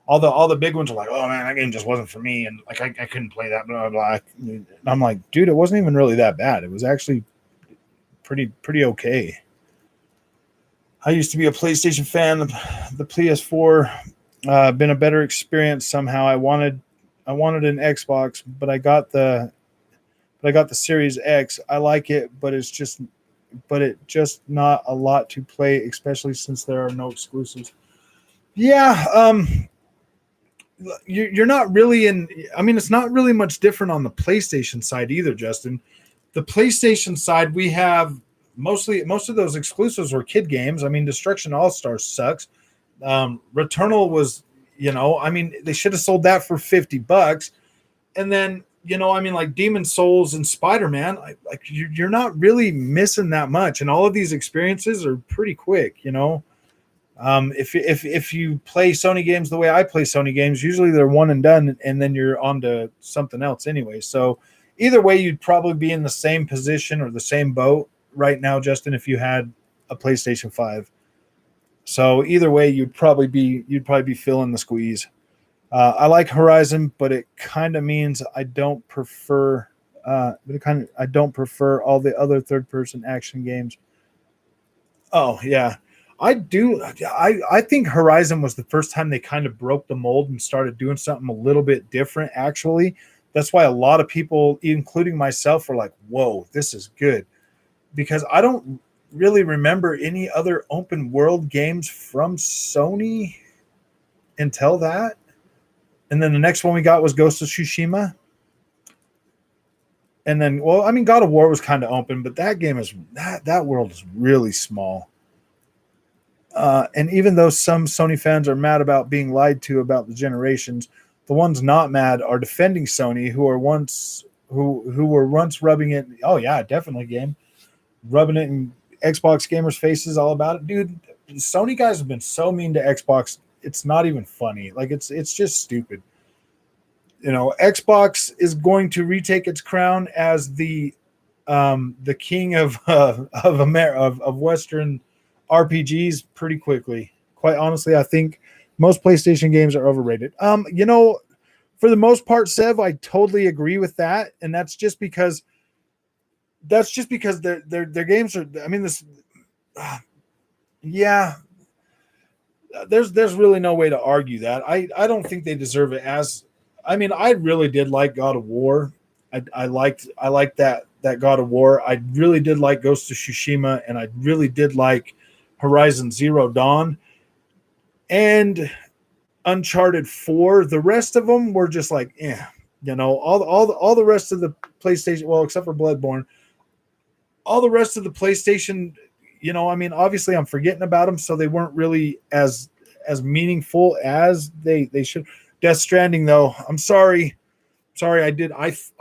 all the big ones are like, oh man, that game just wasn't for me, and like I couldn't play that, blah, blah, blah. And I'm like, dude, it wasn't even really that bad. It was actually pretty okay. I used to be a PlayStation fan. The PS4 been a better experience somehow. I wanted an Xbox, but I got the Series X. I like it, but it just not a lot to play, especially since there are no exclusives. Yeah, you're not really in. I mean, it's not really much different on the PlayStation side either, Justin. The PlayStation side, we have most of those exclusives were kid games. I mean, Destruction All Stars sucks. Returnal was You know, I mean, they should have sold that for $50. And then, you know, I mean, like Demon Souls and Spider-Man, like you're not really missing that much. And all of these experiences are pretty quick, you know. If you play Sony games the way I play Sony games, usually they're one and done, and then you're on to something else anyway. So either way, you'd probably be in the same position or the same boat right now, Justin, if you had a PlayStation 5. So either way, you'd probably be feeling the squeeze. I like Horizon, but it kind of means I don't prefer. I don't prefer all the other third-person action games. Oh yeah, I do. I think Horizon was the first time they kind of broke the mold and started doing something a little bit different. Actually, that's why a lot of people, including myself, were like, "Whoa, this is good," because I don't really remember any other open world games from Sony until that. And then the next one we got was Ghost of Tsushima. And then, well, I mean, God of War was kind of open, but that game is that world is really small. And even though some Sony fans are mad about being lied to about the generations, the ones not mad are defending Sony, who were once rubbing it. Oh yeah, definitely game, rubbing it in Xbox gamers' faces all about it, dude. Sony guys have been so mean to Xbox. It's not even funny. Like it's just stupid. You know, Xbox is going to retake its crown as the king of Western RPGs pretty quickly. Quite honestly, I think most PlayStation games are overrated. You know, for the most part, Sev, I totally agree with that, and that's just because their games are. I mean, this, yeah. There's really no way to argue that. I don't think they deserve it as. I mean, I really did like God of War. I liked that God of War. I really did like Ghost of Tsushima, and I really did like Horizon Zero Dawn and Uncharted 4. The rest of them were just like, you know, all the rest of the PlayStation, well, except for Bloodborne, all the rest of the PlayStation, you know, I mean, obviously I'm forgetting about them, so they weren't really as meaningful as they should. Death Stranding, though, I'm sorry, I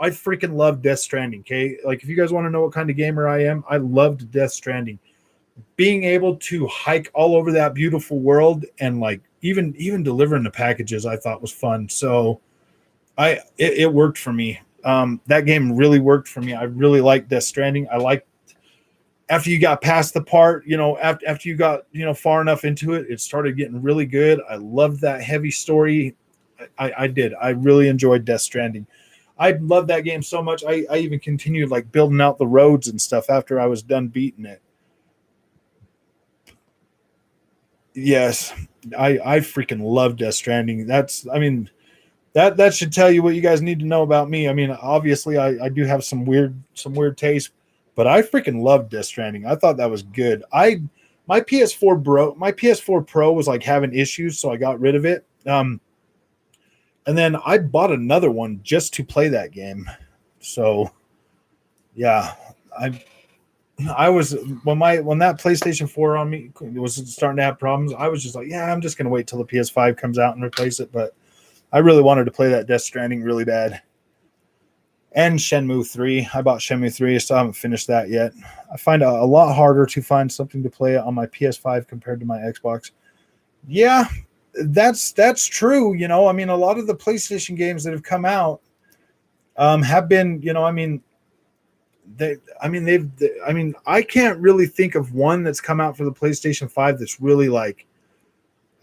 freaking love Death Stranding. Okay, like if you guys want to know what kind of gamer I am, I loved Death Stranding. Being able to hike all over that beautiful world and like even delivering the packages, I thought was fun. So it worked for me. That game really worked for me. I really liked Death Stranding. I liked after you got past the part, you know, after you got, you know, far enough into it, it started getting really good. I loved that heavy story. I did. I really enjoyed Death Stranding. I loved that game so much. I even continued like building out the roads and stuff after I was done beating it. Yes, I freaking love Death Stranding. I mean, that should tell you what you guys need to know about me. I mean, obviously I do have some weird taste, but I freaking love Death Stranding. I thought that was good. My PS4 Pro was like having issues, so I got rid of it. And then I bought another one just to play that game. So yeah, I was when that PlayStation 4 on me was starting to have problems, I was just like, yeah, I'm just gonna wait till the PS5 comes out and replace it. But I really wanted to play that Death Stranding really bad. And Shenmue 3. I bought Shenmue 3. I still haven't finished that yet. I find it a lot harder to find something to play on my PS5 compared to my Xbox. Yeah, that's true. You know, I mean, a lot of the PlayStation games that have come out have been, you know, I mean, I can't really think of one that's come out for the PlayStation 5 that's really like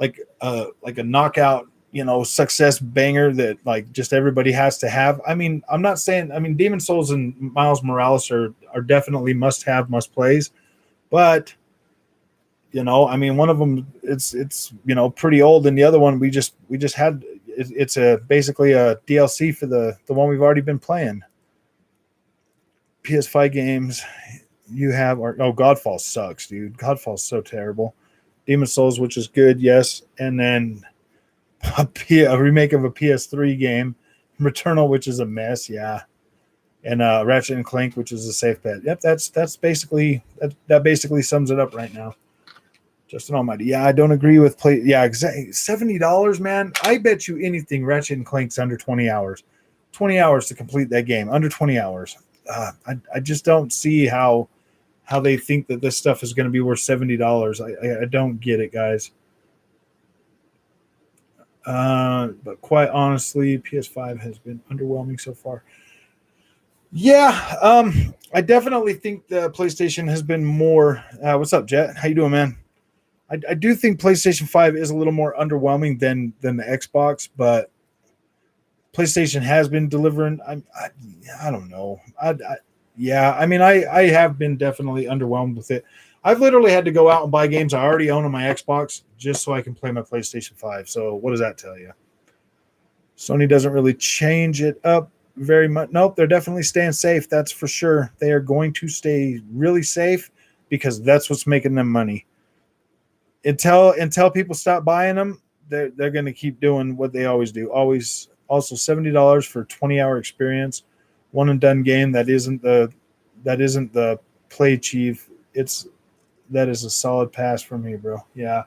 a knockout, you know, success banger that like just everybody has to have. I mean, I'm not saying, I mean, Demon Souls and Miles Morales are definitely must plays, but you know, I mean, one of them it's you know pretty old, and the other one we just had it's a basically a DLC for the one we've already been playing. PS5 games you have are Godfall sucks, dude. Godfall's so terrible. Demon Souls, which is good, yes, and then a remake of a PS3 game, Returnal, which is a mess, yeah, and Ratchet and Clank, which is a safe bet. Yep, that's basically that basically sums it up right now. Justin Almighty. Yeah, I don't agree with play. Yeah, exactly. $70, man. I bet you anything Ratchet and Clank's under 20 hours. 20 hours to complete that game. Under 20 hours. I just don't see how they think that this stuff is going to be worth $70. I don't get it, guys. But quite honestly, PS5 has been underwhelming so far. Yeah, I definitely think the PlayStation has been more. What's up, Jet? How you doing, man? I do think PlayStation 5 is a little more underwhelming than the Xbox, but PlayStation has been delivering. I don't know. Yeah, I mean, I have been definitely underwhelmed with it. I've literally had to go out and buy games I already own on my Xbox just so I can play my PlayStation 5. So what does that tell you? Sony doesn't really change it up very much. Nope, they're definitely staying safe. That's for sure. They are going to stay really safe because that's what's making them money. Until people stop buying them, they're going to keep doing what they always do. Always also $70 for a 20-hour experience, one and done game. That isn't the play chief. That is a solid pass for me, bro. Yeah.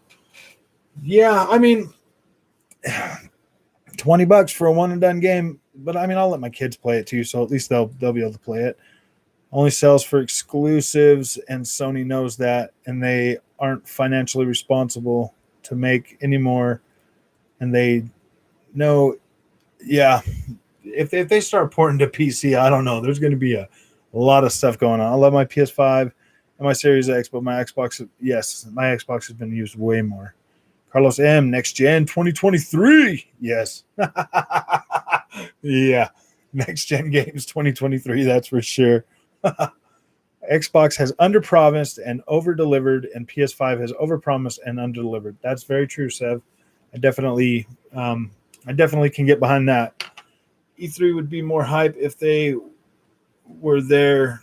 I mean, $20 for a one and done game, but I mean, I'll let my kids play it too, so at least they'll be able to play it. Only sells for exclusives, and Sony knows that, and they aren't financially responsible to make any more. And they know, yeah, if they start porting to PC, I don't know. There's going to be a lot of stuff going on. I love my PS5 and my Series X, but my Xbox has been used way more. Carlos M, next gen 2023. Yes. Yeah. Next gen games 2023, that's for sure. Xbox has underpromised and over-delivered, and PS5 has overpromised and under-delivered. That's very true, Sev. I definitely can get behind that. E3 would be more hype if they were there.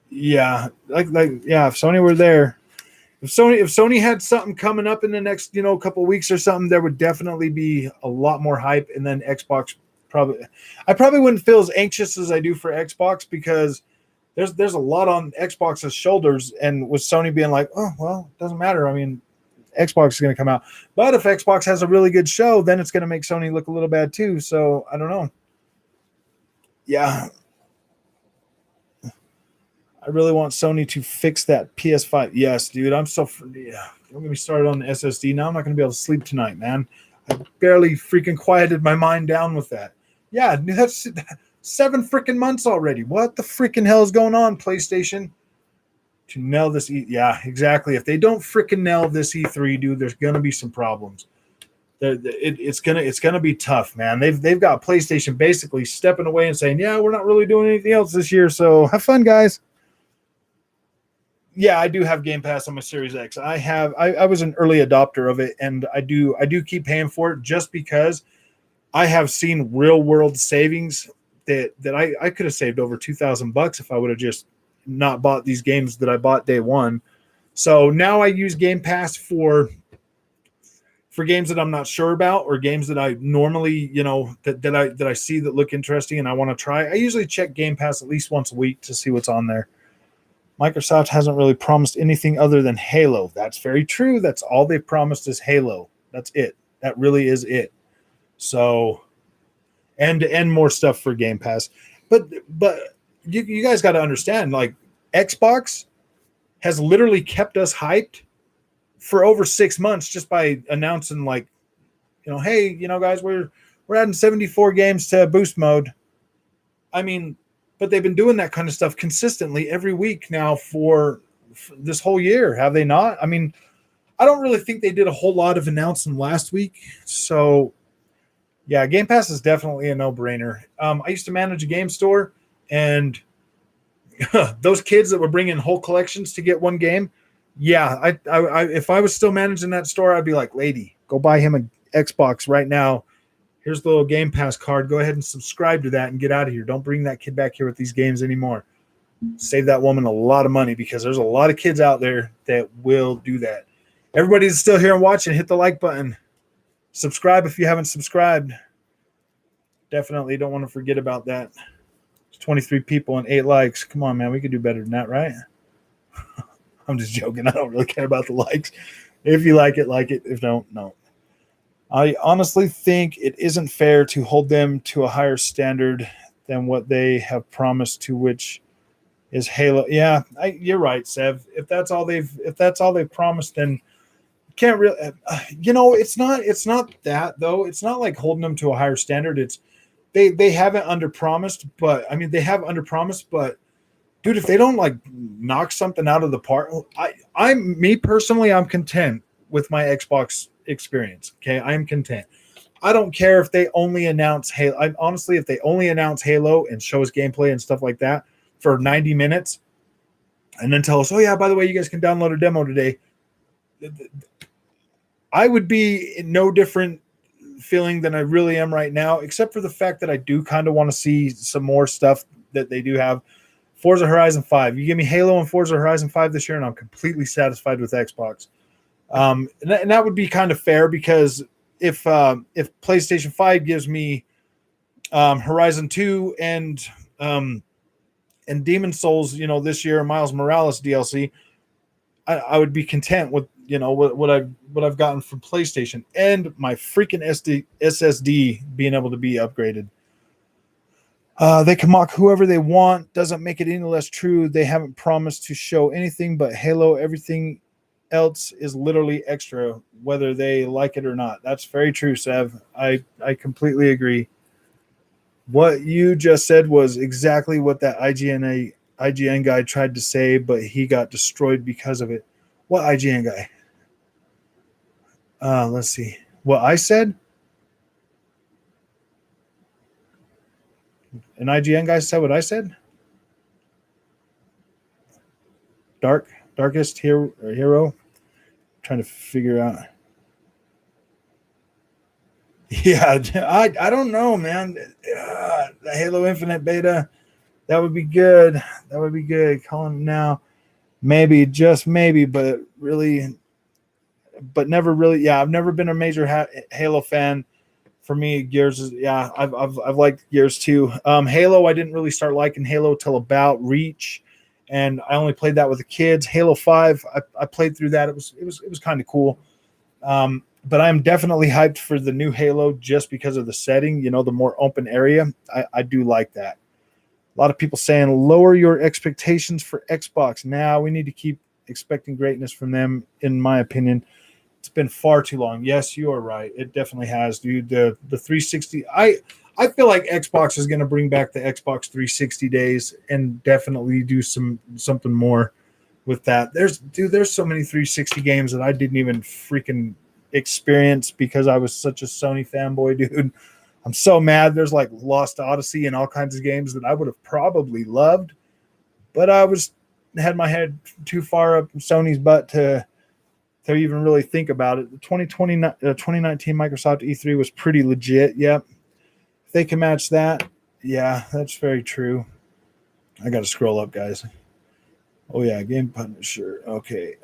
Yeah, if Sony were there. If Sony had something coming up in the next, couple of weeks or something, there would definitely be a lot more hype. And then Xbox I probably wouldn't feel as anxious as I do for Xbox because there's a lot on Xbox's shoulders, and with Sony being like, oh well, it doesn't matter. I mean, Xbox is going to come out, but if Xbox has a really good show, then it's going to make Sony look a little bad too. So I don't know. Yeah, I really want Sony to fix that PS5. Yes, dude, Don't get me started on the SSD. Now I'm not going to be able to sleep tonight, man. I barely freaking quieted my mind down with that. Yeah, that's 7 freaking months already. What the freaking hell is going on, PlayStation? To nail this, yeah, exactly. If they don't freaking nail this E3, dude, there's gonna be some problems. It's gonna be tough, man. They've got PlayStation basically stepping away and saying, yeah, we're not really doing anything else this year, so have fun, guys. Yeah, I do have Game Pass on my Series X. I was an early adopter of it, and I do keep paying for it just because I have seen real world savings that I could have saved over $2,000 if I would have just not bought these games that I bought day one. So now I use Game Pass for games that I'm not sure about, or games that I normally, that I see that look interesting and I want to try. I usually check Game Pass at least once a week to see what's on there. Microsoft hasn't really promised anything other than Halo. That's very true. That's all they've promised is Halo. That's it. That really is it. So, and more stuff for Game Pass. But you guys got to understand, like, Xbox has literally kept us hyped for over 6 months just by announcing, like, hey, guys, we're adding 74 games to boost mode. I mean, but they've been doing that kind of stuff consistently every week now for this whole year, have they not? I mean, I don't really think they did a whole lot of announcing last week. So, yeah, Game Pass is definitely a no-brainer. I used to manage a game store, and those kids that were bringing whole collections to get one game, yeah, I if I was still managing that store, I'd be like, lady, go buy him an Xbox right now. Here's the little Game Pass card. Go ahead and subscribe to that and get out of here. Don't bring that kid back here with these games anymore. Save that woman a lot of money, because there's a lot of kids out there that will do that. Everybody that's still here and watching, hit the like button. Subscribe if you haven't subscribed. Definitely don't want to forget about that. It's 23 people and 8 likes. Come on, man. We could do better than that, right? I'm just joking. I don't really care about the likes. If you like it, like it. If don't, no. I honestly think it isn't fair to hold them to a higher standard than what they have promised to, which is Halo. Yeah, you're right, Sev. If that's all they've promised, then can't really. It's not that though. It's not like holding them to a higher standard. It's they haven't under promised, but I mean they have under promised, but dude, if they don't like knock something out of the park, I'm me personally, I'm content with my Xbox experience. Okay, I'm content. I don't care if they only announce Halo. Honestly, if they only announce Halo and show us gameplay and stuff like that for 90 minutes, and then tell us, oh yeah, by the way, you guys can download a demo today. I would be in no different feeling than I really am right now, except for the fact that I do kind of want to see some more stuff that they do have. Forza Horizon 5. You give me Halo and Forza Horizon 5 this year, and I'm completely satisfied with Xbox. And that would be kind of fair because if PlayStation 5 gives me Horizon 2 and Demon Souls, this year, Miles Morales DLC, I would be content with what I've gotten from PlayStation and my freaking SSD being able to be upgraded. They can mock whoever they want. Doesn't make it any less true. They haven't promised to show anything but Halo. Everything else is literally extra, whether they like it or not. That's very true, Sev. I completely agree. What you just said was exactly what that IGN guy tried to say, but he got destroyed because of it. What IGN guy? Let's see. What I said? An IGN guy said what I said? Darkest hero? Trying to figure out. Yeah, I don't know, man. The Halo Infinite beta, that would be good. That would be good. Calling now. Maybe, just maybe, but never really. Yeah, I've never been a major Halo fan. For me, Gears is I've liked Gears too. Halo, I didn't really start liking Halo till about Reach, and I only played that with the kids. Halo 5, I played through that. It was kind of cool. But I'm definitely hyped for the new Halo just because of the setting. The more open area. I do like that. A lot of people saying lower your expectations for Xbox. Now we need to keep expecting greatness from them. In my opinion, it's been far too long. Yes, you are right. It definitely has, dude. The 360. I feel like Xbox is going to bring back the Xbox 360 days and definitely do something more with that. There's so many 360 games that I didn't even freaking experience because I was such a Sony fanboy, dude. I'm so mad. There's like Lost Odyssey and all kinds of games that I would have probably loved, but I had my head too far up Sony's butt to even really think about it. The 2019 Microsoft E3 was pretty legit. Yep. If they can match that, yeah, that's very true. I got to scroll up, guys. Oh, yeah, Game Punisher. Okay.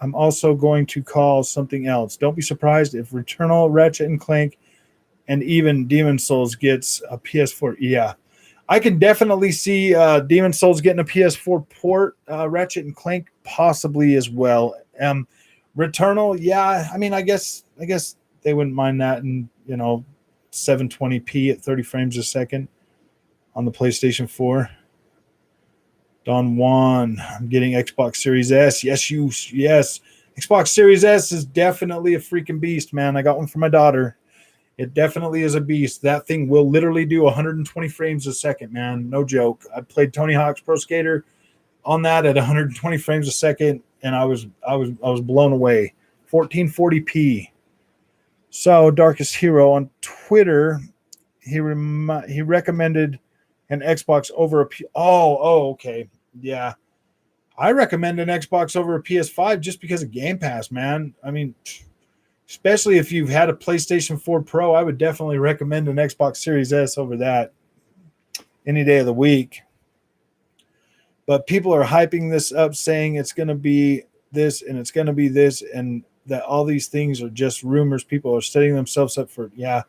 I'm also going to call something else. Don't be surprised if Returnal, Ratchet and Clank, and even Demon Souls gets a PS4. Yeah, I can definitely see Demon Souls getting a PS4 port. Ratchet and Clank possibly as well. Returnal, yeah. I mean, I guess they wouldn't mind that in 720p at 30 frames a second on the PlayStation 4. Don Juan, I'm getting Xbox Series S. Yes. Xbox Series S is definitely a freaking beast, man. I got one for my daughter. It definitely is a beast. That thing will literally do 120 frames a second, man. No joke. I played Tony Hawk's Pro Skater on that at 120 frames a second, and I was blown away. 1440p. So Darkest Hero on Twitter, he recommended an Xbox over a okay. Yeah. I recommend an Xbox over a PS5 just because of Game Pass, man. I mean, especially if you've had a PlayStation 4 Pro, I would definitely recommend an Xbox Series S over that any day of the week. But people are hyping this up, saying it's going to be this and it's going to be this, and that all these things are just rumors. People are setting themselves up for, yeah.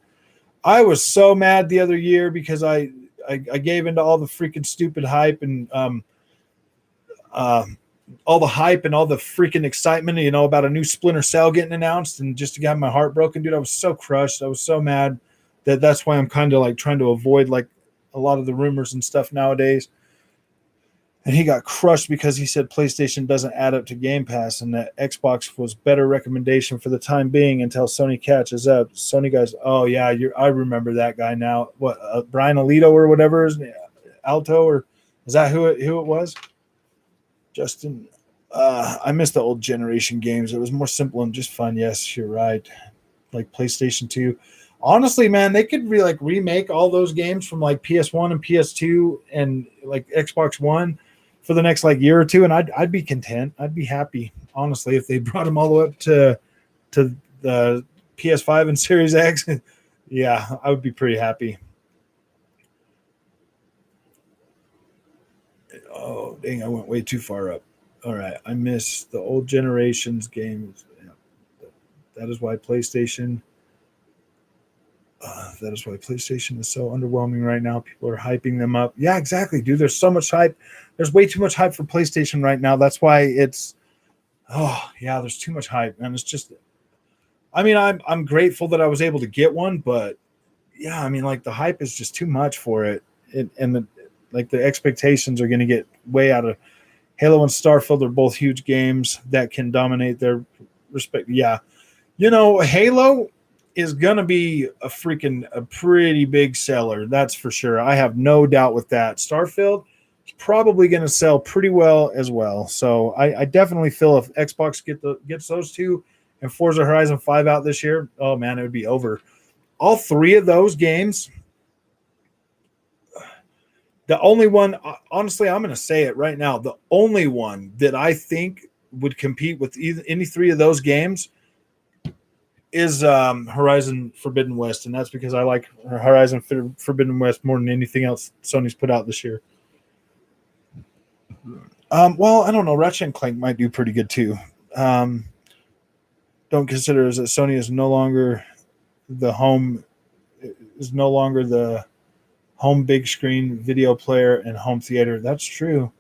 I was so mad the other year because I gave into all the freaking stupid hype and all the hype and all the freaking excitement, about a new Splinter Cell getting announced, and just to have my heart broken, dude. I was so crushed. I was so mad that's why I'm kind of like trying to avoid like a lot of the rumors and stuff nowadays. And he got crushed because he said PlayStation doesn't add up to Game Pass and that Xbox was better recommendation for the time being until Sony catches up. Sony guys, oh yeah, I remember that guy now. What Brian Alito or whatever is Alto, or is that who it was? Justin. I missed the old generation games. It was more simple and just fun. Yes, you're right. Like PlayStation 2. Honestly, man, they could remake all those games from like PS1 and PS2 and like Xbox One for the next like year or two, and I'd be content. I'd be happy, honestly, if they brought them all the way up to the PS5 and Series X. Yeah, I would be pretty happy. Oh, dang, I went way too far up. All right, I missed the old generation's games. Yeah, that is why PlayStation. That is why PlayStation is so underwhelming right now. People are hyping them up. Yeah, exactly, dude. There's so much hype. There's way too much hype for PlayStation right now. That's why it's. Oh yeah, there's too much hype, and it's just. I mean, I'm grateful that I was able to get one, but yeah, I mean, like the hype is just too much for it, and the expectations are going to get way out of. Halo and Starfield are both huge games that can dominate their respect. Yeah, Halo is gonna be a pretty big seller. That's for sure. I have no doubt with that. Starfield is probably gonna sell pretty well as well. So I definitely feel if Xbox gets those two and Forza Horizon 5 out this year, oh man, it would be over. All three of those games. The only one, honestly, I'm going to say it right now. The only one that I think would compete with any three of those games is Horizon Forbidden West, and that's because I like Horizon Forbidden West more than anything else Sony's put out this year. Well, I don't know. Ratchet and Clank might do pretty good too. Don't consider that Sony is no longer the home big screen video player and home theater. That's true.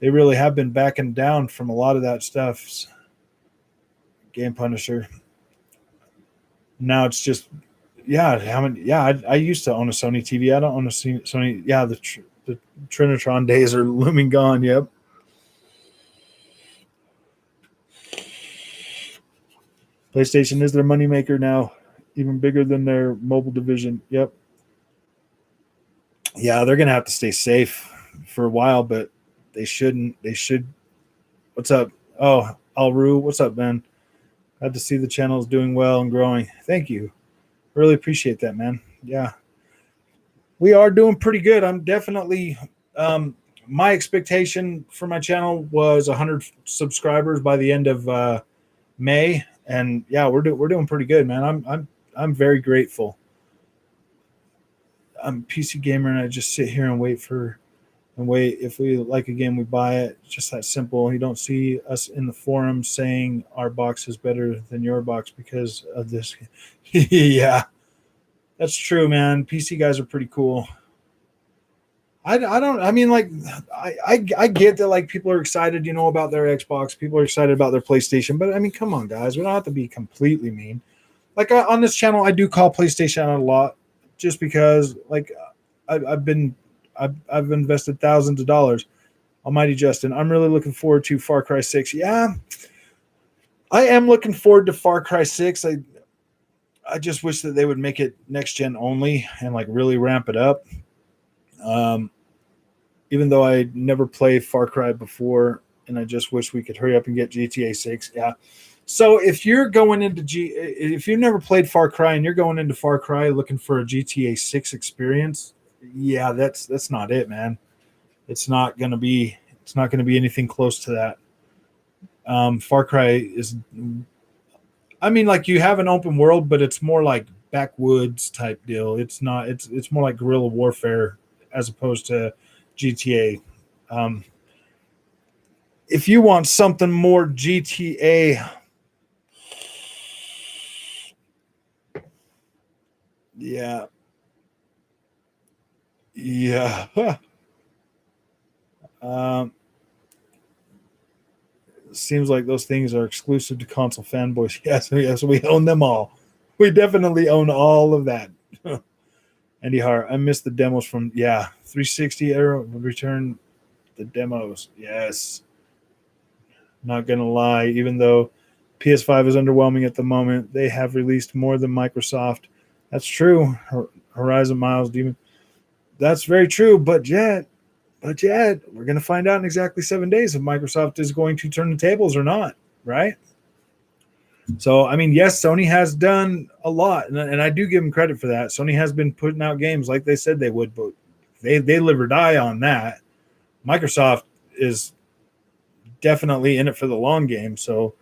They really have been backing down from a lot of that stuff. Game Punisher. Now it's just, yeah. How many? Yeah, I used to own a Sony TV. I don't own a Sony. Yeah, the Trinitron days are looming gone. Yep. PlayStation is their moneymaker now, even bigger than their mobile division. Yep. Yeah, they're gonna have to stay safe for a while, but they shouldn't. They should. What's up? Oh, Alru, what's up, man? Glad to see the channel is doing well and growing. Thank you. Really appreciate that, man. Yeah, we are doing pretty good. I'm definitely. My expectation for my channel was 100 subscribers by the end of May, and yeah, we're doing pretty good, man. I'm very grateful. I'm a PC gamer, and I just sit here and wait. If we like a game, we buy it. It's just that simple. You don't see us in the forum saying our box is better than your box because of this. Yeah, that's true, man. PC guys are pretty cool. I don't. I mean, like, I get that like people are excited, about their Xbox. People are excited about their PlayStation. But I mean, come on, guys. We don't have to be completely mean. Like on this channel, I do call PlayStation out a lot, just because like I've invested thousands of dollars. Almighty Justin, I'm really looking forward to Far Cry 6. Yeah, I am looking forward to Far Cry 6. I just wish that they would make it next gen only and like really ramp it up. Um, Even though I never played Far Cry before, and I just wish we could hurry up and get GTA 6. Yeah. So if you're going into if you've never played Far Cry and you're going into Far Cry looking for a GTA 6 experience, yeah, that's not it, man. It's not gonna be anything close to that. Far Cry is, I mean, like you have an open world, but it's more like backwoods type deal. It's not. It's more like guerrilla warfare as opposed to GTA. Um, if you want something more GTA, yeah, yeah. um, Seems like those things are exclusive to console fanboys. Yes, we own them all. We definitely own all of that. Andy Hart, I missed the demos from 360 era return the demos. Yes. Not gonna lie, even though PS5 is underwhelming at the moment, they have released more than Microsoft. That's true. Horizon Miles Demon. That's very true, but yet, we're going to find out in exactly 7 days if Microsoft is going to turn the tables or not, right? So, I mean, yes, Sony has done a lot, and I do give them credit for that. Sony has been putting out games like they said they would, but they live or die on that. Microsoft is definitely in it for the long game. So,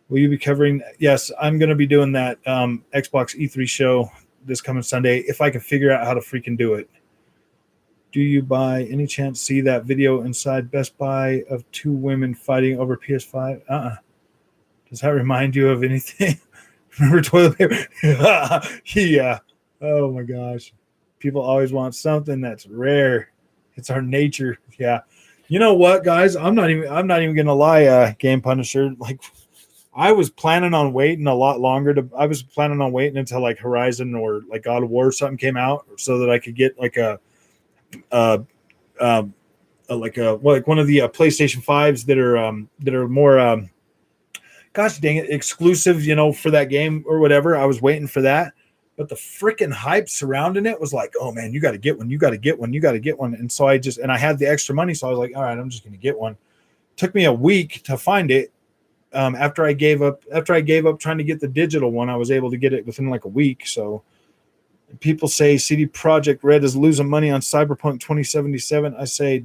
will you be covering? Yes, I'm going to be doing that Xbox E3 show this coming Sunday if I can figure out how to freaking do it. Do you by any chance see that video inside Best Buy of 2 women fighting over PS5? Does that remind you of anything? Remember toilet paper? Yeah. Oh my gosh. People always want something that's rare. It's our nature. Yeah. You know what, guys? I'm not even gonna lie, Game Punisher. Like, I was planning on waiting a lot longer. I was planning on waiting until like Horizon or like God of War or something came out so that I could get like like one of the PlayStation 5s that are more gosh dang it exclusive, for that game or whatever. I was waiting for that, but the freaking hype surrounding it was like, oh man, you got to get one, and so I had the extra money, so I was like, all right, I'm just gonna get one. Took me a week to find it. After I gave up trying to get the digital one, I was able to get it within like a week. So people say CD Projekt Red is losing money on Cyberpunk 2077. I say,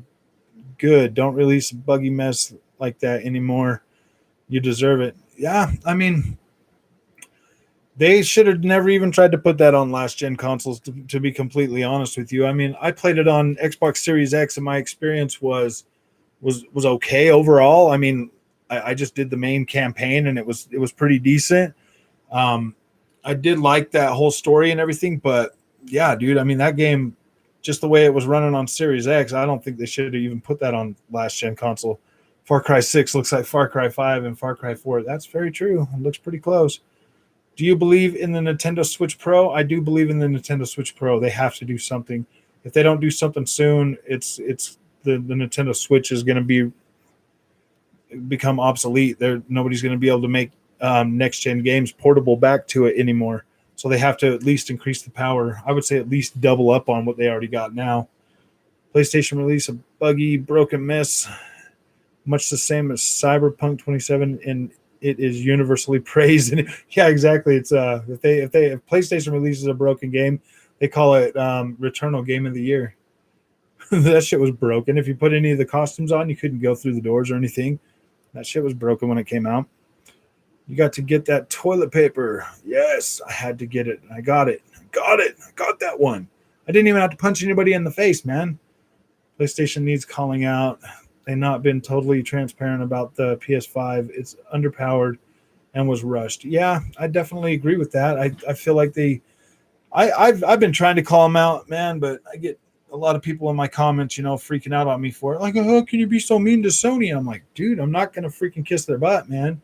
good. Don't release a buggy mess like that anymore. You deserve it. Yeah, I mean, they should have never even tried to put that on last-gen consoles, to be completely honest with you. I mean, I played it on Xbox Series X, and my experience was okay overall. I mean, I just did the main campaign, and it was pretty decent. I did like that whole story and everything, but yeah, dude, I mean, that game, just the way it was running on Series X, I don't think they should have even put that on last gen console. Far Cry 6 looks like Far Cry 5 and Far Cry 4. That's very true. It looks pretty close. Do you believe in the Nintendo Switch Pro? I do believe in the Nintendo Switch Pro. They have to do something. If they don't do something soon, it's the Nintendo Switch is going to become obsolete. Nobody's going to be able to make next gen games portable back to it anymore. So they have to at least increase the power. I would say at least double up on what they already got now. PlayStation release a buggy, broken mess, much the same as Cyberpunk 27, and it is universally praised. And yeah, exactly. It's if PlayStation releases a broken game, they call it Returnal Game of the Year. That shit was broken. If you put any of the costumes on, you couldn't go through the doors or anything. That shit was broken when it came out. You got to get that toilet paper. Yes, I had to get it. I got it. I got that one. I didn't even have to punch anybody in the face, man. PlayStation needs calling out. They've not been totally transparent about the PS5. It's underpowered and was rushed. Yeah, I definitely agree with that. I feel like I've been trying to call them out, man, but I get a lot of people in my comments, freaking out on me for it. Like, oh, can you be so mean to Sony? I'm like, dude, I'm not gonna freaking kiss their butt, man.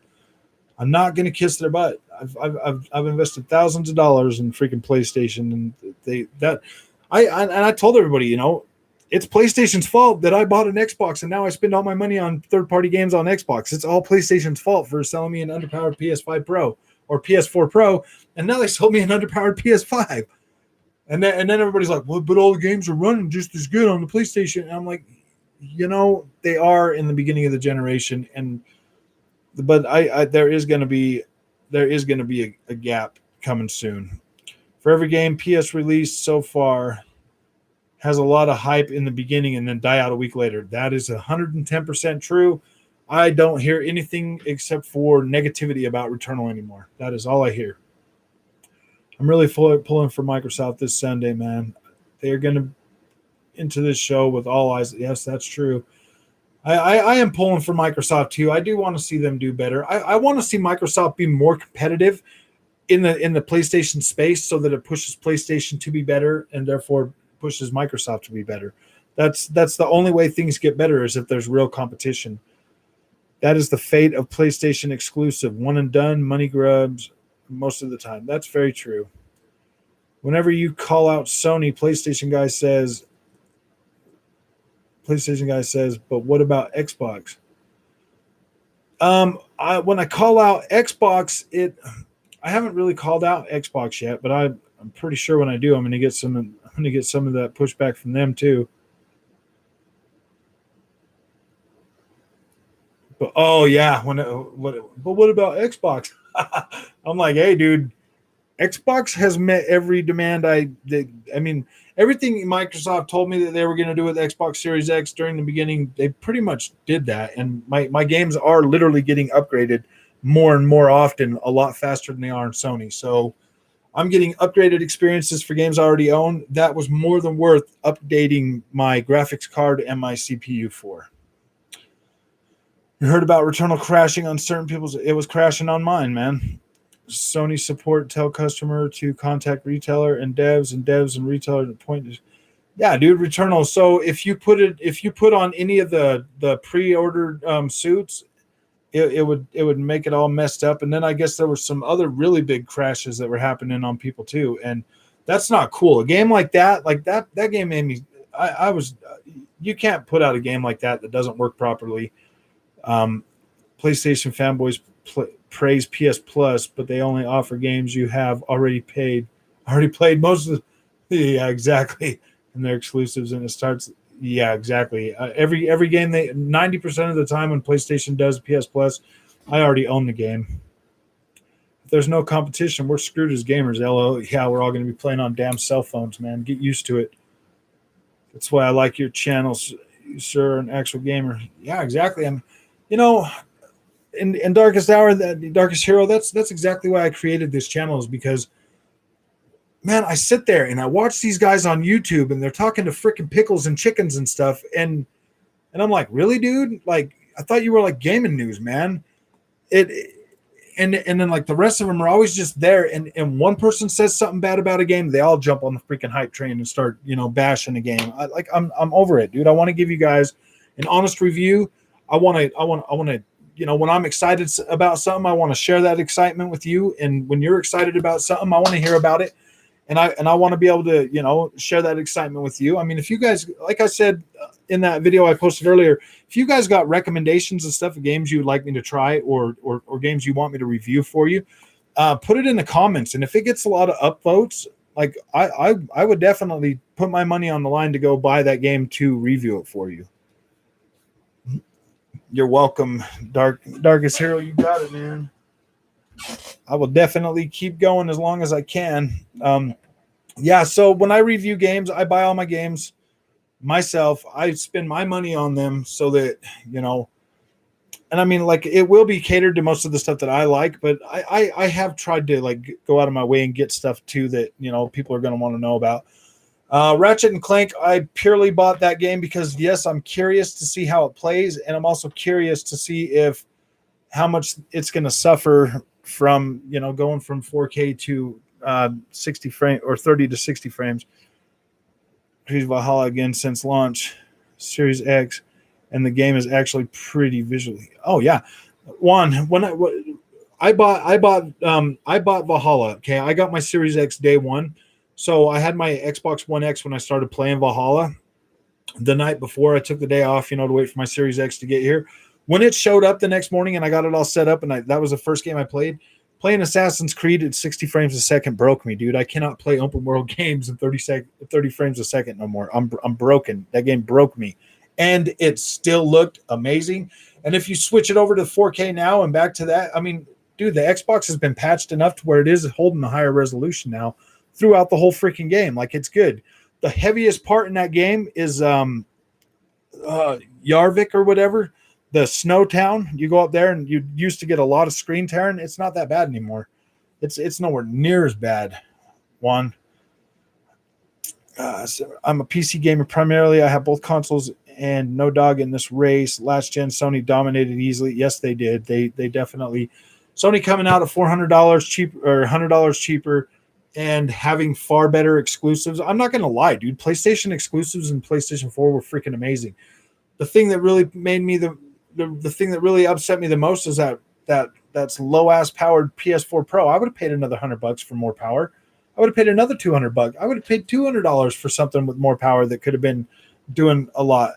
I'm not gonna kiss their butt. I've invested thousands of dollars in freaking PlayStation, and I told everybody, it's PlayStation's fault that I bought an Xbox, and now I spend all my money on third-party games on Xbox. It's all PlayStation's fault for selling me an underpowered PS5 Pro or PS4 Pro, and now they sold me an underpowered PS5. And then everybody's like, well, but all the games are running just as good on the PlayStation. And I'm like, they are in the beginning of the generation, but there is going to be a gap coming soon. For every game PS released so far has a lot of hype in the beginning and then die out a week later. That is 110% true. I don't hear anything except for negativity about Returnal anymore. That is all I hear. I'm really pulling for Microsoft this Sunday, man. They're going to into this show with all eyes. Yes, that's true. I am pulling for Microsoft too. I do want to see them do better. I want to see Microsoft be more competitive in the PlayStation space so that it pushes PlayStation to be better and therefore pushes Microsoft to be better. That's the only way things get better is if there's real competition. That is the fate of PlayStation exclusive. One and done, money grubs most of the time. That's very true. Whenever you call out Sony, PlayStation guy says, but what about Xbox? When I call out Xbox, I haven't really called out Xbox yet, but I'm pretty sure when I do, I'm going to get some of that pushback from them too. But oh yeah, but what about Xbox? I'm like, hey, dude, Xbox has met every demand. I mean, everything Microsoft told me that they were going to do with Xbox Series X during the beginning, they pretty much did that. And my games are literally getting upgraded more and more often, a lot faster than they are in Sony. So I'm getting upgraded experiences for games I already own. That was more than worth updating my graphics card and my CPU for. You heard about Returnal crashing on certain people's. It was crashing on mine, man. Sony support tell customer to contact retailer and devs and retailer to point. Yeah, dude, Returnal. So if you put on any of the pre-ordered suits, it would make it all messed up. And then I guess there were some other really big crashes that were happening on people too, and that's not cool. A game like that game made me. I was. You can't put out a game like that doesn't work properly. PlayStation fanboys praise PS Plus, but they only offer games you have already played most of the. Yeah, exactly. And they're exclusives, and it starts. Yeah, exactly. Every game 90% of the time when PlayStation does PS Plus, I already own the game. If there's no competition, we're screwed as gamers. LO, yeah, we're all going to be playing on damn cell phones, man. Get used to it. That's why I like your channels, sir, an actual gamer. Yeah, exactly. I'm. In Darkest Hour, Darkest Hero, that's exactly why I created this channel, is because, man, I sit there and I watch these guys on YouTube and they're talking to freaking pickles and chickens and stuff, and I'm like, really, dude? Like, I thought you were like gaming news, man. And then like the rest of them are always just there, and one person says something bad about a game, they all jump on the freaking hype train and start bashing the game. I'm over it, dude. I want to give you guys an honest review. I want to when I'm excited about something, I want to share that excitement with you. And when you're excited about something, I want to hear about it. And I want to be able to, share that excitement with you. I mean, if you guys, like I said in that video I posted earlier, if you guys got recommendations and stuff of games you would like me to try or games you want me to review for you, put it in the comments. And if it gets a lot of upvotes, like I would definitely put my money on the line to go buy that game to review it for you. You're welcome, Darkest Hero. You got it, man. I will definitely keep going as long as I can. Yeah, so when I review games, I buy all my games myself. I spend my money on them so that, and I mean, like, it will be catered to most of the stuff that I like, but I have tried to like go out of my way and get stuff too that, people are going to want to know about. Ratchet and Clank, I purely bought that game because, yes, I'm curious to see how it plays, and I'm also curious to see how much it's going to suffer from, going from 4K to 60 frame or 30 to 60 frames. Here's Valhalla again since launch, Series X, and the game is actually pretty visually. Oh yeah, when I bought Valhalla. Okay, I got my Series X day one. So I had my Xbox One X when I started playing Valhalla. The night before, I took the day off, to wait for my Series X to get here. When it showed up the next morning and I got it all set up, and that was the first game I played. Playing Assassin's Creed at 60 frames a second broke me, dude. I cannot play open world games in 30 frames a second no more. I'm broken. That game broke me, and it still looked amazing. And if you switch it over to 4K now and back to that, I mean, dude, the Xbox has been patched enough to where it is holding a higher resolution now throughout the whole freaking game. Like, it's good. The heaviest part in that game is Yarvik or whatever, the snow town. You go up there and you used to get a lot of screen tearing. It's not that bad anymore. It's nowhere near as bad. So I'm a PC gamer primarily. I have both consoles and no dog in this race. Last gen Sony dominated easily. Yes, they did. They definitely. Sony coming out at $400 cheap or $100 cheaper, and having far better exclusives. I'm not going to lie, dude. PlayStation exclusives and PlayStation 4 were freaking amazing. The thing that really made me the thing that really upset me the most is that's low ass powered PS4 Pro. I would have paid another $100 for more power. I would have paid another $200. I would have paid $200 for something with more power that could have been doing a lot.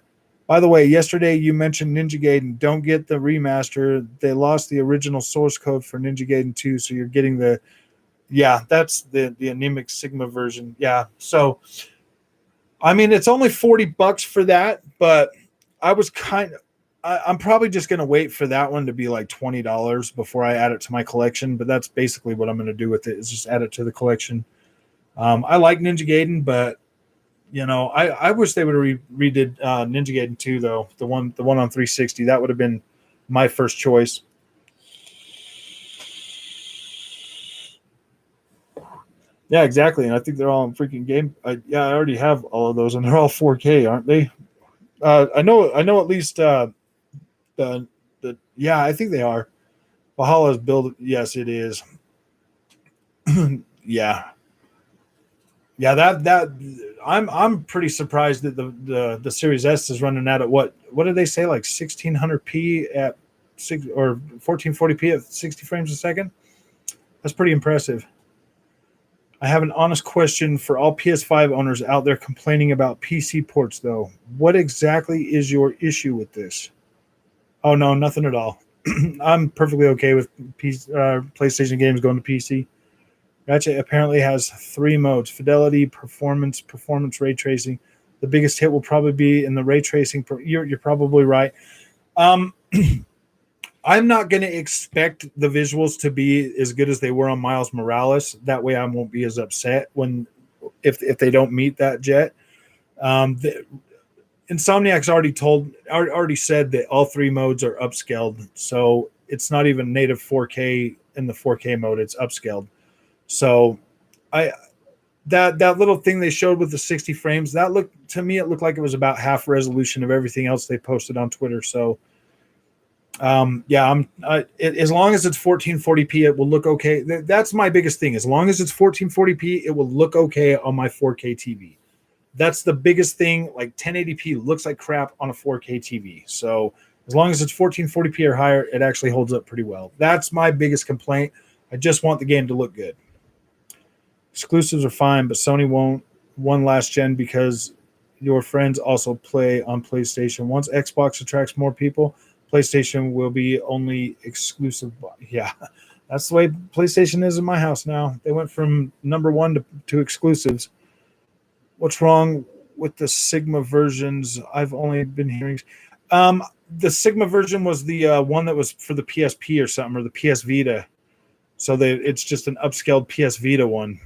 By the way, yesterday you mentioned Ninja Gaiden. Don't get the remaster. They lost the original source code for Ninja Gaiden 2, so you're getting the that's the anemic Sigma version. Yeah. So I mean, it's only $40 for that, but I was I'm probably just going to wait for that one to be like $20 before I add it to my collection. But that's basically what I'm going to do with it, is just add it to the collection. I like Ninja Gaiden, but I wish they would have redid Ninja Gaiden 2 though. The one on 360, that would have been my first choice. Yeah, exactly. And I think they're all in freaking game. I already have all of those, and they're all 4K, aren't they? I know at least I think they are. Valhalla's build. Yes, it is. Yeah. That I'm pretty surprised that the Series S is running out at what did they say, like 1600p at 6 or 1440p at 60 frames a second? That's pretty impressive. I have an honest question for all PS5 owners out there complaining about PC ports, though. What exactly is your issue with this? Oh, no, nothing at all. I'm perfectly okay with PlayStation games going to PC. Ratchet apparently has 3 modes: fidelity, performance, ray tracing. The biggest hit will probably be in the ray tracing. You're probably right. I'm not going to expect the visuals to be as good as they were on Miles Morales. That way I won't be as upset if they don't meet that jet. Insomniac's already said that all 3 modes are upscaled. So it's not even native 4K in the 4K mode. It's upscaled. So that little thing they showed with the 60 frames, it looked like it was about half resolution of everything else they posted on Twitter. So as long as it's 1440p, it will look okay. That's my biggest thing. As long as it's 1440p, it will look okay on my 4K TV. That's the biggest thing. Like 1080p looks like crap on a 4K TV. So as long as it's 1440p or higher, it actually holds up pretty well. That's my biggest complaint. I just want the game to look good. Exclusives are fine, but Sony won't one last gen because your friends also play on PlayStation. Once Xbox attracts more people, PlayStation will be only exclusive. Yeah, that's the way PlayStation is in my house now. They went from number 1 to exclusives. What's wrong with the Sigma versions? I've only been hearing. The Sigma version was the one that was for the PSP or something, or the PS Vita. So it's just an upscaled PS Vita one.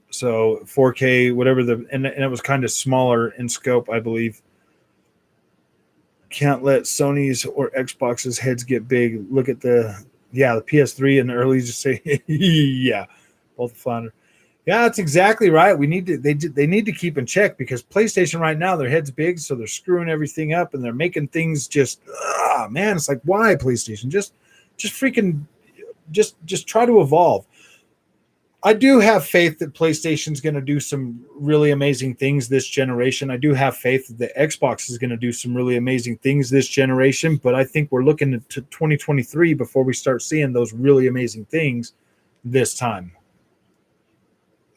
So 4K, whatever and it was kind of smaller in scope, I believe. Can't let Sony's or Xbox's heads get big. Look at the PS3 and the early just say, yeah, both flounder. Yeah, that's exactly right. They need to keep in check, because PlayStation right now, their head's big, so they're screwing everything up and they're making things just, man, it's like, why PlayStation? Just freaking, just try to evolve. I do have faith that PlayStation's going to do some really amazing things this generation. I do have faith that the Xbox is going to do some really amazing things this generation, but I think we're looking to 2023 before we start seeing those really amazing things this time.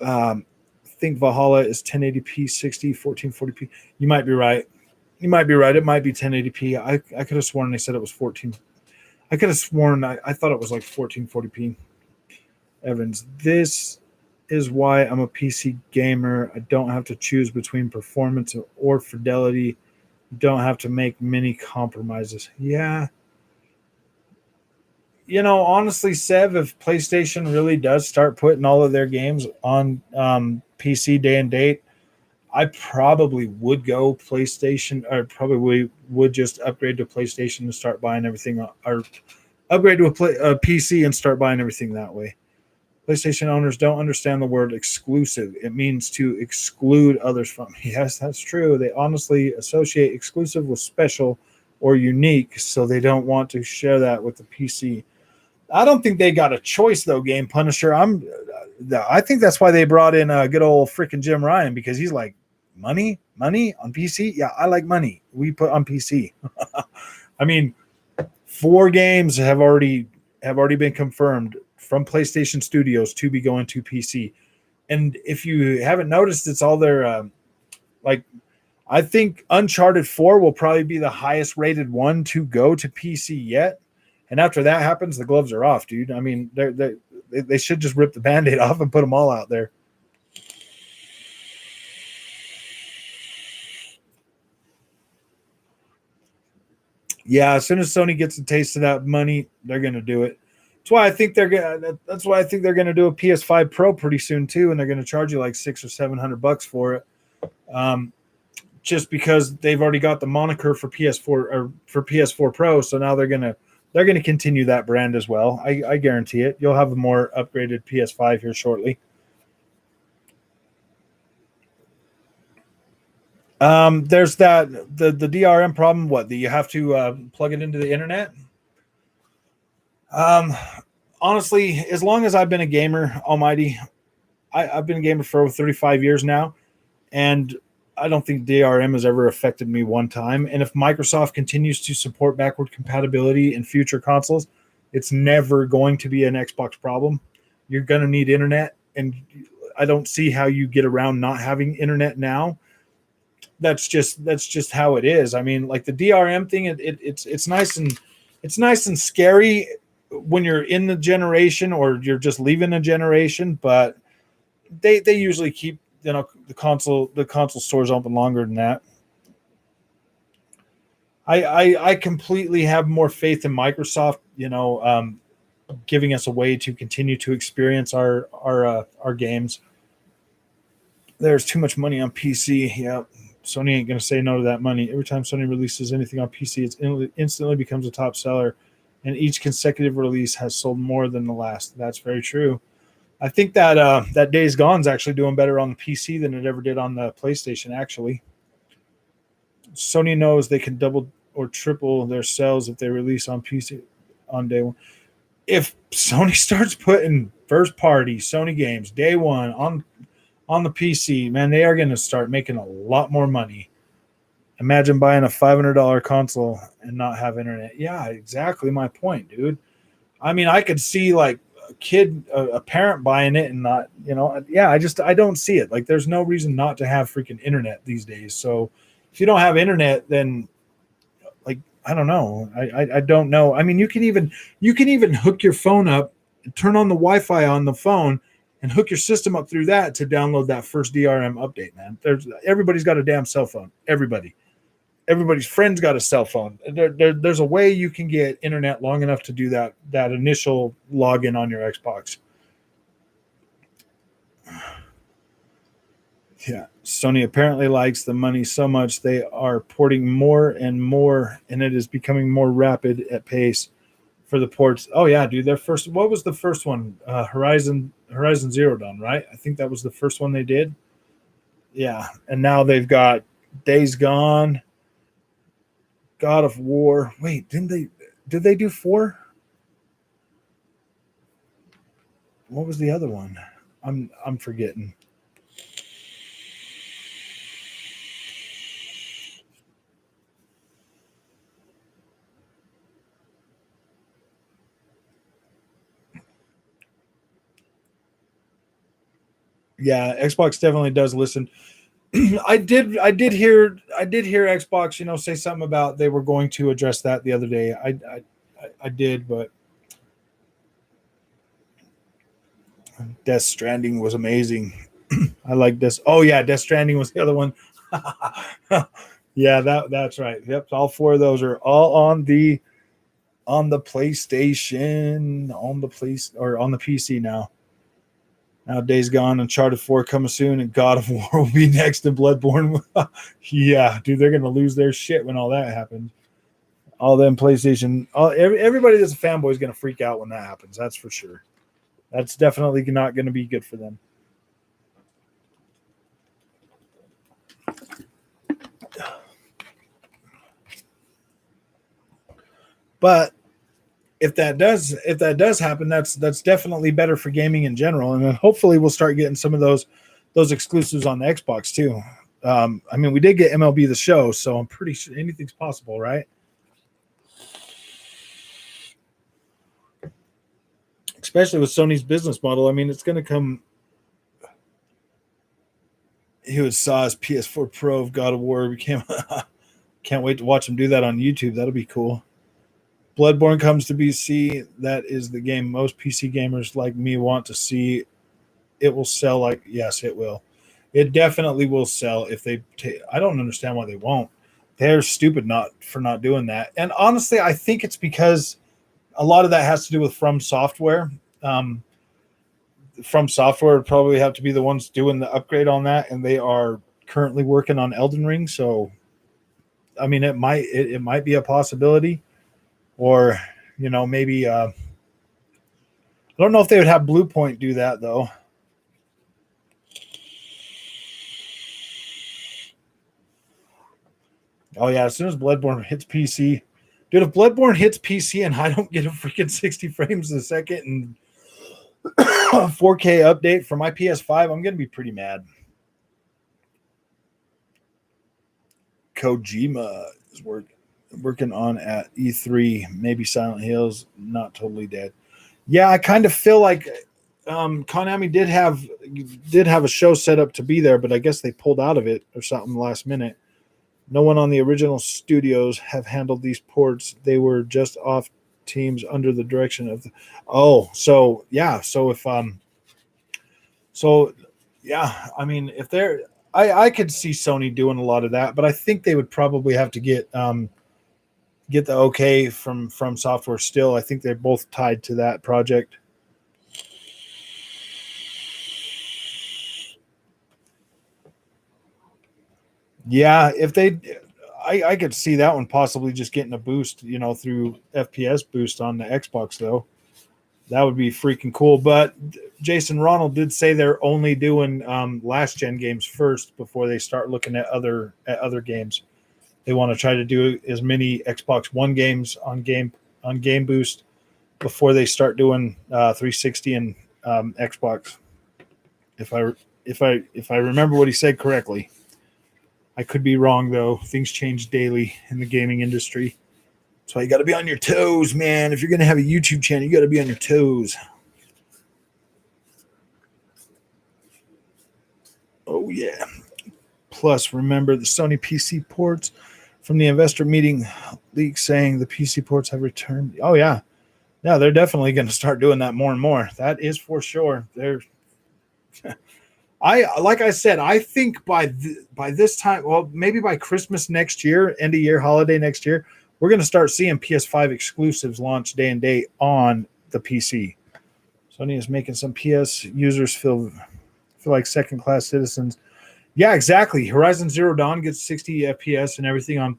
I think Valhalla is 1080p, 60, 1440p. You might be right. It might be 1080p. I could have sworn they said it was 14. I could have sworn I thought it was like 1440p. Evans, this is why I'm a PC gamer. I don't have to choose between performance or fidelity. You don't have to make many compromises. Yeah. Honestly, Sev, if PlayStation really does start putting all of their games on PC day and date, I probably would go PlayStation, or probably would just upgrade to PlayStation and start buying everything, or upgrade to a PC and start buying everything that way. PlayStation owners don't understand the word exclusive. It means to exclude others from. Yes, that's true. They honestly associate exclusive with special or unique, so they don't want to share that with the PC. I don't think they got a choice, though, Game Punisher. I think that's why they brought in good old freaking Jim Ryan, because he's like, money on PC? Yeah, I like money. We put on PC. I mean, 4 games have already been confirmed from PlayStation Studios to be going to PC. And if you haven't noticed, it's all their like I think Uncharted 4 will probably be the highest rated one to go to PC yet. And after that happens, the gloves are off, dude. I mean, they should just rip the Band-Aid off and put them all out there. Yeah, as soon as Sony gets a taste of that money, they're going to do it. That's why I think they're going to do a PS5 Pro pretty soon too, and they're going to charge you like $600 or $700 for it. Just because they've already got the moniker for PS4 or for PS4 Pro, so now they're gonna continue that brand as well. I guarantee it. You'll have a more upgraded PS5 here shortly. There's the DRM problem. What, you have to plug it into the internet? Honestly, as long as I've been a gamer, Almighty, I've been a gamer for over 35 years now, and I don't think DRM has ever affected me one time. And if Microsoft continues to support backward compatibility in future consoles, it's never going to be an Xbox problem. You're going to need internet, and I don't see how you get around not having internet now. That's just how it is. I mean, like the DRM thing, it's nice and scary when you're in the generation or you're just leaving a generation, but they usually keep the console stores open longer than that. I completely have more faith in Microsoft, giving us a way to continue to experience our games. There's too much money on PC. Yeah, Sony ain't gonna say no to that money. Every time Sony releases anything on PC, it instantly becomes a top seller, and each consecutive release has sold more than the last. That's very true. I think that Days Gone is actually doing better on the PC than it ever did on the PlayStation, actually. Sony knows they can double or triple their sales if they release on PC on day one. If Sony starts putting first-party Sony games day one on the PC, man, they are going to start making a lot more money. Imagine buying a $500 console and not have internet. Yeah, exactly my point, dude. I mean, I could see like a parent buying it and not, I don't see it. Like, there's no reason not to have freaking internet these days. So if you don't have internet, then like, I don't know. I don't know. I mean, you can even hook your phone up and turn on the Wi-Fi on the phone and hook your system up through that to download that first DRM update, man. Everybody's got a damn cell phone. Everybody's friend's got a cell phone. There's a way you can get internet long enough to do that initial login on your Xbox. Yeah, Sony apparently likes the money so much they are porting more and more, and it is becoming more rapid at pace for the ports. Oh yeah, dude. What was the first one? Horizon Zero Dawn, right? I think that was the first one they did. Yeah, and now they've got Days Gone, God of War. Wait, did they do 4? What was the other one? I'm forgetting. Yeah, Xbox definitely does listen. I did hear Xbox, say something about they were going to address that the other day. I did, but Death Stranding was amazing. I like this. Oh yeah, Death Stranding was the other one. Yeah, that's right. Yep, all 4 of those are all on the PlayStation, on the PC now. Now Days Gone, Uncharted 4 coming soon, and God of War will be next, and Bloodborne. Yeah, dude, they're gonna lose their shit when all that happens. All them PlayStation, everybody that's a fanboy is gonna freak out when that happens. That's for sure. That's definitely not gonna be good for them. But if that does happen, that's definitely better for gaming in general, and then hopefully we'll start getting some of those exclusives on the Xbox too. I mean, we did get MLB The Show, so I'm pretty sure anything's possible, right? especially with Sony's business model. I mean, it's going to come. He was saw his PS4 Pro of God of War became. Can't wait to watch him do that on YouTube. That'll be cool. Bloodborne comes to PC. That is the game most PC gamers like me want to see. It will sell like yes, it will. It definitely will sell if they. I don't understand why they won't. They're stupid not doing that. And honestly, I think it's because a lot of that has to do with From Software. From Software would probably have to be the ones doing the upgrade on that, and they are currently working on Elden Ring. So, I mean, it might be a possibility, or maybe I don't know if they would have Blue Point do that though. Oh yeah, as soon as Bloodborne hits PC, dude, if Bloodborne hits PC and I don't get a freaking 60 frames a second and 4K update for my PS5, I'm gonna be pretty mad. Kojima is working on at E3, maybe Silent Hill's not totally dead. Yeah, I kind of feel like Konami did have a show set up to be there, but I guess they pulled out of it or something last minute. No one on the original studios have handled these ports. They were just off teams under the direction of I mean, if they're I could see Sony doing a lot of that, but I think they would probably have to get the okay from Software still. I think they're both tied to that project. Yeah, if they, I could see that one possibly just getting a boost, through FPS boost on the Xbox though. That would be freaking cool. But Jason Ronald did say they're only doing last gen games first before they start looking at other games. They want to try to do as many Xbox One games on Game Boost before they start doing 360 and Xbox. If I remember what he said correctly. I could be wrong though. Things change daily in the gaming industry. So you got to be on your toes, man. If you're going to have a YouTube channel, you got to be on your toes. Oh, yeah. Plus, remember the Sony PC ports from the investor meeting leak saying the PC ports have returned. Oh, yeah. Yeah, they're definitely going to start doing that more and more. That is for sure. Like I said, I think by this time, well, maybe by Christmas next year, end of year holiday next year, we're going to start seeing PS5 exclusives launch day and date on the PC. Sony is making some PS users feel like second-class citizens. Yeah, exactly. Horizon Zero Dawn gets 60 FPS and everything on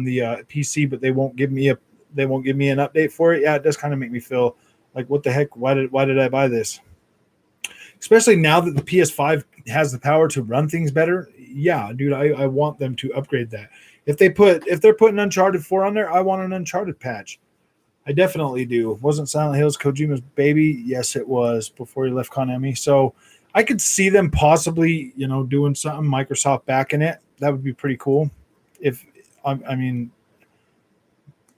the PC, but they won't give me an update for it. Yeah, it does kind of make me feel like, what the heck? Why did I buy this? Especially now that the PS5 has the power to run things better. Yeah, dude, I want them to upgrade that. If they're putting Uncharted 4 on there, I want an Uncharted patch. I definitely do. Wasn't Silent Hills Kojima's baby? Yes, it was before he left Konami. So I could see them possibly, doing something, Microsoft backing it. That would be pretty cool.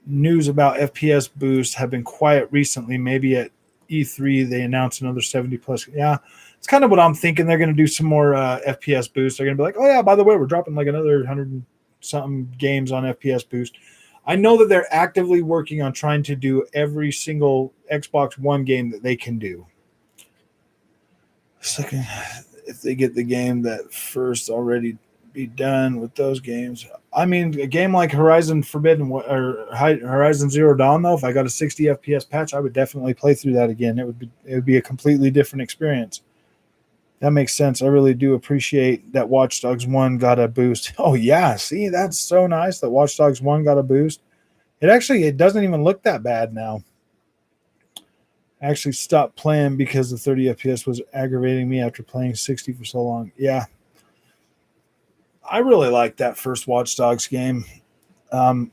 News about FPS boost have been quiet recently. Maybe at E3 they announced another 70 plus. Yeah, it's kind of what I'm thinking. They're going to do some more FPS boost. They're going to be like, oh yeah, by the way, we're dropping like another 100 something games on FPS boost. I know that they're actively working on trying to do every single Xbox One game that they can do. Second, if they get the game that first already be done with those games. I mean, a game like Horizon Horizon Zero Dawn, though, if I got a 60 FPS patch, I would definitely play through that again. It would be a completely different experience. That makes sense. I really do appreciate that Watch Dogs 1 got a boost. Oh, yeah. See, that's so nice that Watch Dogs 1 got a boost. It doesn't even look that bad now. I actually stopped playing because the 30 FPS was aggravating me after playing 60 for so long. Yeah. I really like that first Watch Dogs game. I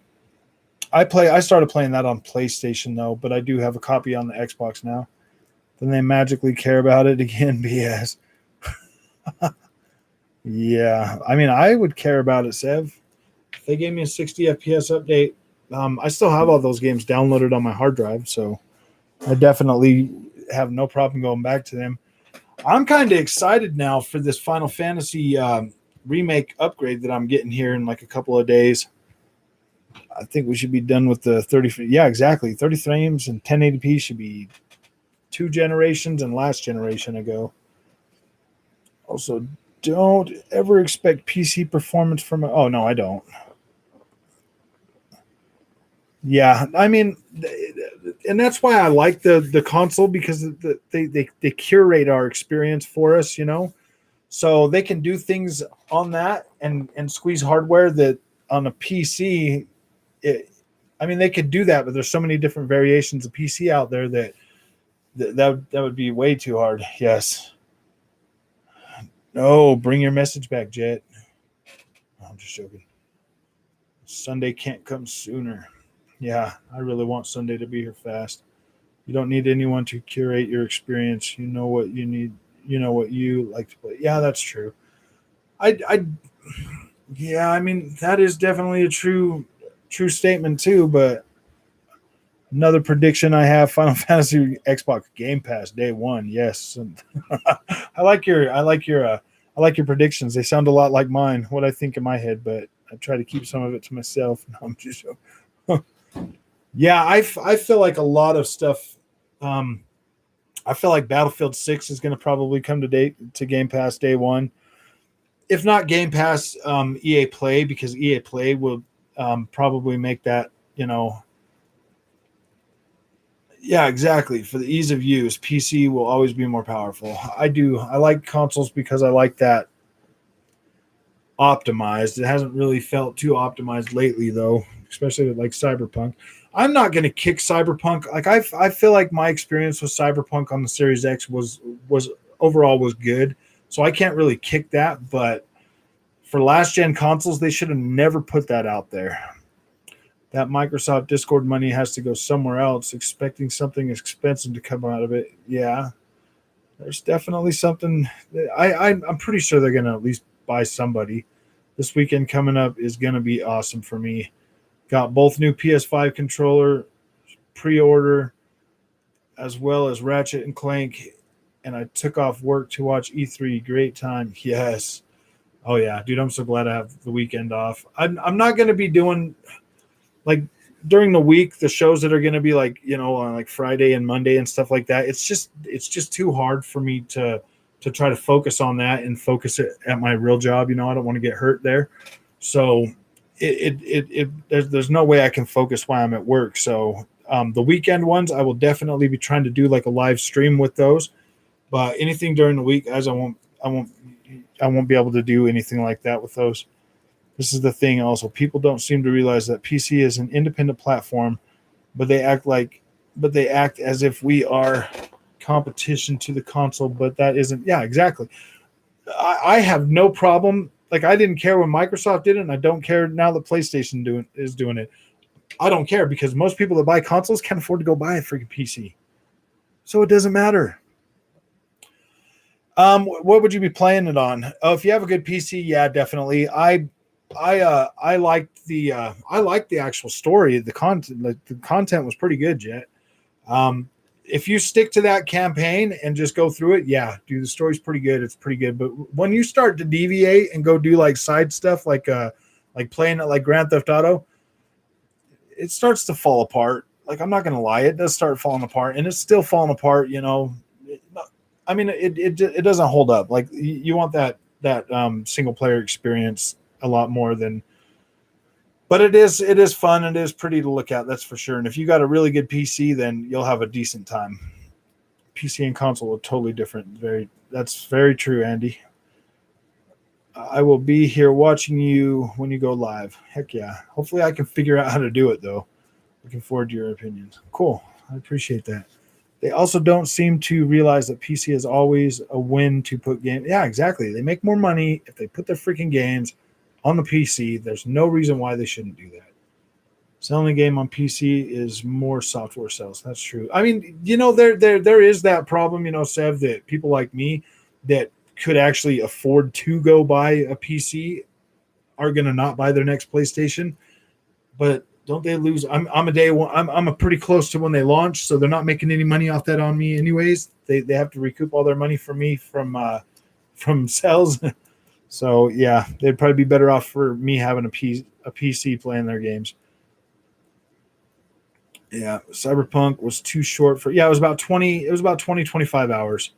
started playing that on PlayStation, though, but I do have a copy on the Xbox now. Then they magically care about it again. BS. Yeah, I mean, I would care about it, Sev. If they gave me a 60 FPS update, I still have all those games downloaded on my hard drive, so I definitely have no problem going back to them. I'm kind of excited now for this Final Fantasy remake upgrade that I'm getting here in like a couple of days. I think we should be done with the 30. Yeah, exactly. 30 frames and 1080p should be 2 generations and last generation ago. Also, don't ever expect PC performance from. Oh no, I don't. Yeah, I mean, and that's why I like the console, because they curate our experience for us, so they can do things on that and squeeze hardware that on a PC. I mean, they could do that, but there's so many different variations of PC out there that would be way too hard. Yes. No, bring your message back, Jet. I'm just joking. Sunday can't come sooner. Yeah, I really want Sunday to be here fast. You don't need anyone to curate your experience. You know what you need. You know what you like to play. Yeah, that's true. Yeah, I mean, that is definitely a true statement too. But another prediction I have: Final Fantasy Xbox Game Pass day one. Yes, and I like your predictions. They sound a lot like mine. What I think in my head, but I try to keep some of it to myself. No, I'm just joking. Yeah, I feel like a lot of stuff. I feel like Battlefield 6 is going to probably come to Game Pass day one. If not Game Pass, EA Play, because EA Play will probably make that, Yeah, exactly. For the ease of use, PC will always be more powerful. I like consoles because I like that optimized. It hasn't really felt too optimized lately, though, especially with like Cyberpunk. I'm not going to kick Cyberpunk. Like I feel like my experience with Cyberpunk on the Series X was overall was good, so I can't really kick that. But for last gen consoles, they should have never put that out there. That Microsoft Discord money has to go somewhere else. Expecting something expensive to come out of it, yeah, there's definitely something. I'm pretty sure they're going to at least buy somebody. This weekend coming up is going to be awesome for me. Got both new PS5 controller pre-order, as well as Ratchet and Clank, and I took off work to watch E3. Great time. Yes. Oh yeah, dude, I'm so glad I have the weekend off. I'm not going to be doing like during the week the shows that are going to be like, on like Friday and Monday and stuff like that. It's just too hard for me to try to focus on that and focus it at my real job. I don't want to get hurt there. So there's no way I can focus while I'm at work. So the weekend ones, I will definitely be trying to do like a live stream with those. But anything during the week, as I won't be able to do anything like that with those. This is the thing. Also, people don't seem to realize that PC is an independent platform, but they act as if we are competition to the console. But that isn't. Yeah, exactly. I have no problem. Like, I didn't care when Microsoft did it, and I don't care now that PlayStation is doing it. I don't care, because most people that buy consoles can't afford to go buy a freaking PC. So it doesn't matter. What would you be playing it on? Oh, if you have a good PC, yeah, definitely. I liked the actual story. The content was pretty good, Jet. If you stick to that campaign and just go through it, yeah, dude, the story's pretty good. It's pretty good. But when you start to deviate and go do like side stuff, like playing it like Grand Theft Auto, it starts to fall apart. Like, I'm not gonna lie, it does start falling apart, and it's still falling apart. I mean, it doesn't hold up. Like, you want that single player experience a lot more than. But it is fun. It is pretty to look at, that's for sure. And if you got a really good PC, then you'll have a decent time. PC and console are totally different. That's very true, Andy. I will be here watching you when you go live. Heck yeah. Hopefully I can figure out how to do it, though. Looking forward to your opinions. Cool. I appreciate that. They also don't seem to realize that PC is always a win to put games. Yeah, exactly. They make more money if they put their freaking games on the PC. There's no reason why they shouldn't do that. Selling a game on PC is more software sales. That's true. I mean, there is that problem, Sev, that people like me that could actually afford to go buy a PC are going to not buy their next PlayStation. But Don't they lose? I'm a day one. I'm a pretty close to when they launch, so they're not making any money off that on me, anyways. They have to recoup all their money from me from sales. So yeah, they'd probably be better off for me having a PC playing their games. Yeah, Cyberpunk was too short for. Yeah, it was about 20. It was about 25 hours.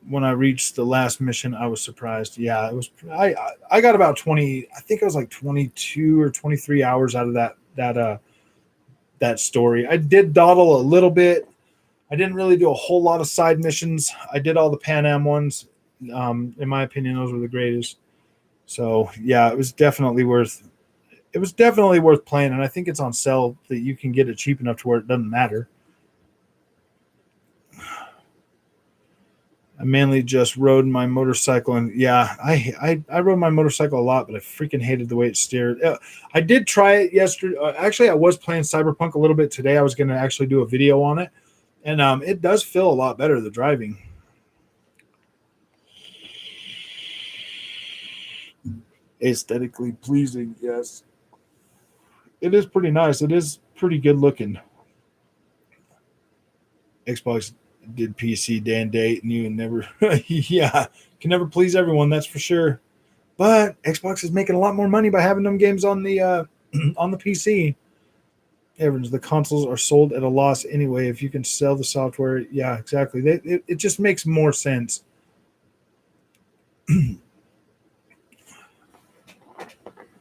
When I reached the last mission, I was surprised. Yeah, it was. I got about 20. I think it was like 22 or 23 hours out of that story. I did dawdle a little bit. I didn't really do a whole lot of side missions. I did all the Pan Am ones. In my opinion, those were the greatest. So yeah, it was definitely worth. It was definitely worth playing, and I think it's on sale that you can get it cheap enough to where it doesn't matter. I mainly just rode my motorcycle, and yeah, I rode my motorcycle a lot, but I freaking hated the way it steered. I did try it yesterday. Actually, I was playing Cyberpunk a little bit today. I was going to actually do a video on it, and it does feel a lot better, the driving. Aesthetically pleasing, yes. It is pretty nice. It is pretty good looking. Xbox did PC day and date, and you never, yeah, can never please everyone. That's for sure. But Xbox is making a lot more money by having them games on the on the PC. Evans, the consoles are sold at a loss anyway. If you can sell the software, yeah, exactly. It just makes more sense.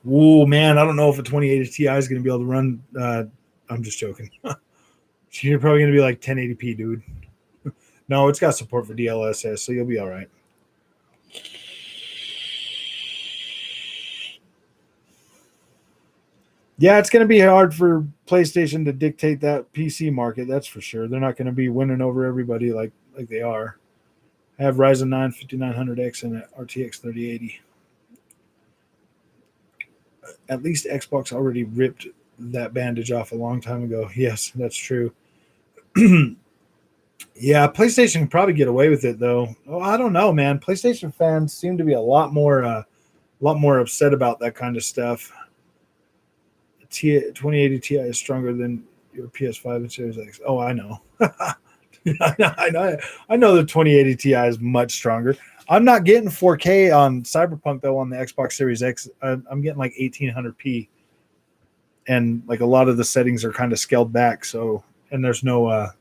Whoa, man, I don't know if a 2080 Ti is going to be able to run. I'm just joking. You're probably going to be like 1080p, dude. No, it's got support for DLSS, so you'll be all right. Yeah, it's going to be hard for PlayStation to dictate that PC market. That's for sure. They're not going to be winning over everybody like they are. I have Ryzen 9 5900X and an RTX 3080. At least Xbox already ripped that bandage off a long time ago. Yes, that's true. Yeah, PlayStation can probably get away with it though. Oh, I don't know, man. PlayStation fans seem to be a lot more upset about that kind of stuff. 2080 Ti is stronger than your PS5 and Series X. Oh, I know. I know the 2080 Ti is much stronger. I'm not getting 4K on Cyberpunk though on the Xbox Series X. I'm getting like 1800p, and like a lot of the settings are kind of scaled back. So, and there's no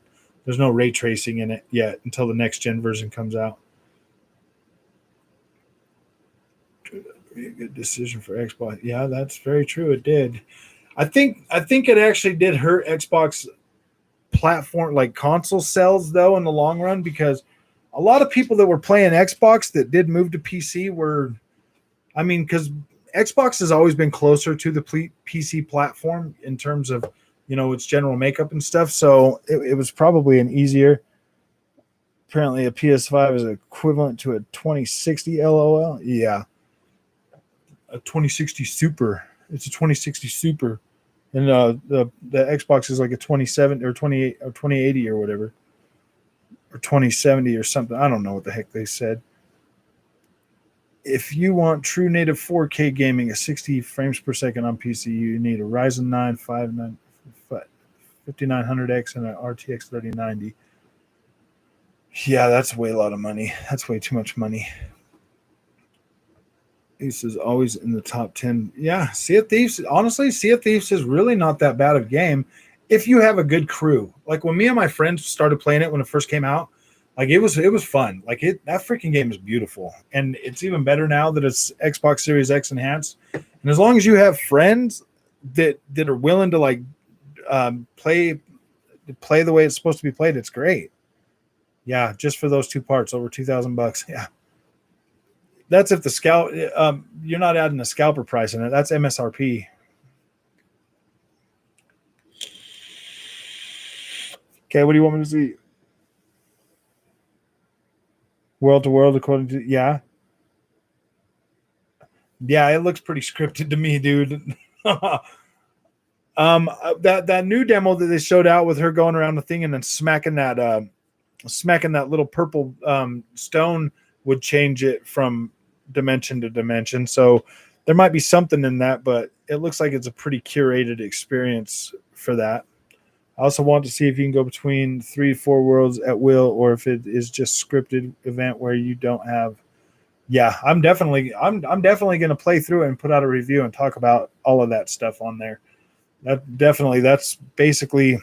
ray tracing in it yet until the next gen version comes out. Be a good decision for Xbox. Yeah, that's very true. It did. I think it actually did hurt Xbox platform like console sales though in the long run, because a lot of people that were playing Xbox that did move to PC were, I mean, because Xbox has always been closer to the PC platform in terms of, its general makeup and stuff. So it was probably an easier. Apparently, a PS5 is equivalent to a 2060 LOL. Yeah, a 2060 Super. It's a 2060 Super, and the Xbox is like a 27 or 28 or 2080 or whatever, or 2070 or something. I don't know what the heck they said. If you want true native 4K gaming at 60 frames per second on PC, you need a Ryzen 9 5900X and an RTX 3090. Yeah, that's way a lot of money. That's way too much money. Ace is always in the top 10. Yeah, Sea of Thieves, honestly, Sea of Thieves is really not that bad of a game if you have a good crew. Like when me and my friends started playing it when it first came out, like it was fun. Like that freaking game is beautiful. And it's even better now that it's Xbox Series X enhanced. And as long as you have friends that are willing to like play the way it's supposed to be played, it's great. Yeah, just for those two parts, over $2,000. Yeah. That's if the scalp. You're not adding a scalper price in it. That's MSRP. Okay, what do you want me to see? World to world, according to yeah. It looks pretty scripted to me, dude. That new demo that they showed out with her going around the thing and then smacking that little purple stone would change it from dimension to dimension. So there might be something in that, but it looks like it's a pretty curated experience for that. I also want to see if you can go between 3 to 4 worlds at will, or if it is just scripted event where you don't have. Yeah, I'm definitely going to play through it and put out a review and talk about all of that stuff on there. That's basically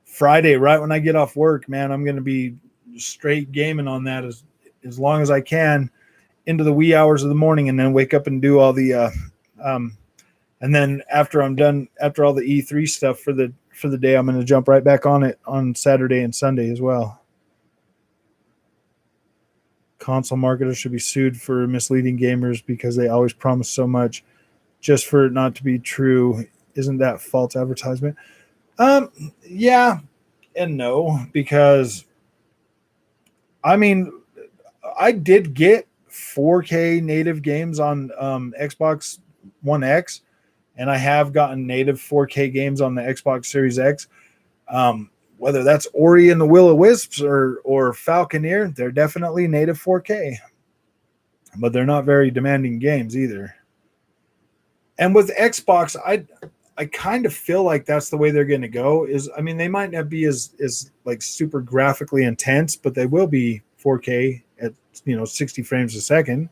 Friday, right when I get off work, man. I'm going to be straight gaming on that as long as I can into the wee hours of the morning, and then wake up and do all the and then after I'm done, after all the E3 stuff for the day, I'm going to jump right back on it on Saturday and Sunday as well. Console marketers should be sued for misleading gamers because they always promise so much just for it not to be true. Isn't that false advertisement? Yeah and no, because I mean, I did get 4K native games on Xbox One X, and I have gotten native 4K games on the Xbox Series X. Whether that's Ori and the Will of Wisps or Falconeer, they're definitely native 4K, but they're not very demanding games either. And with Xbox, I kind of feel like that's the way they're going to go. I mean, they might not be as like super graphically intense, but they will be 4K at 60 frames a second.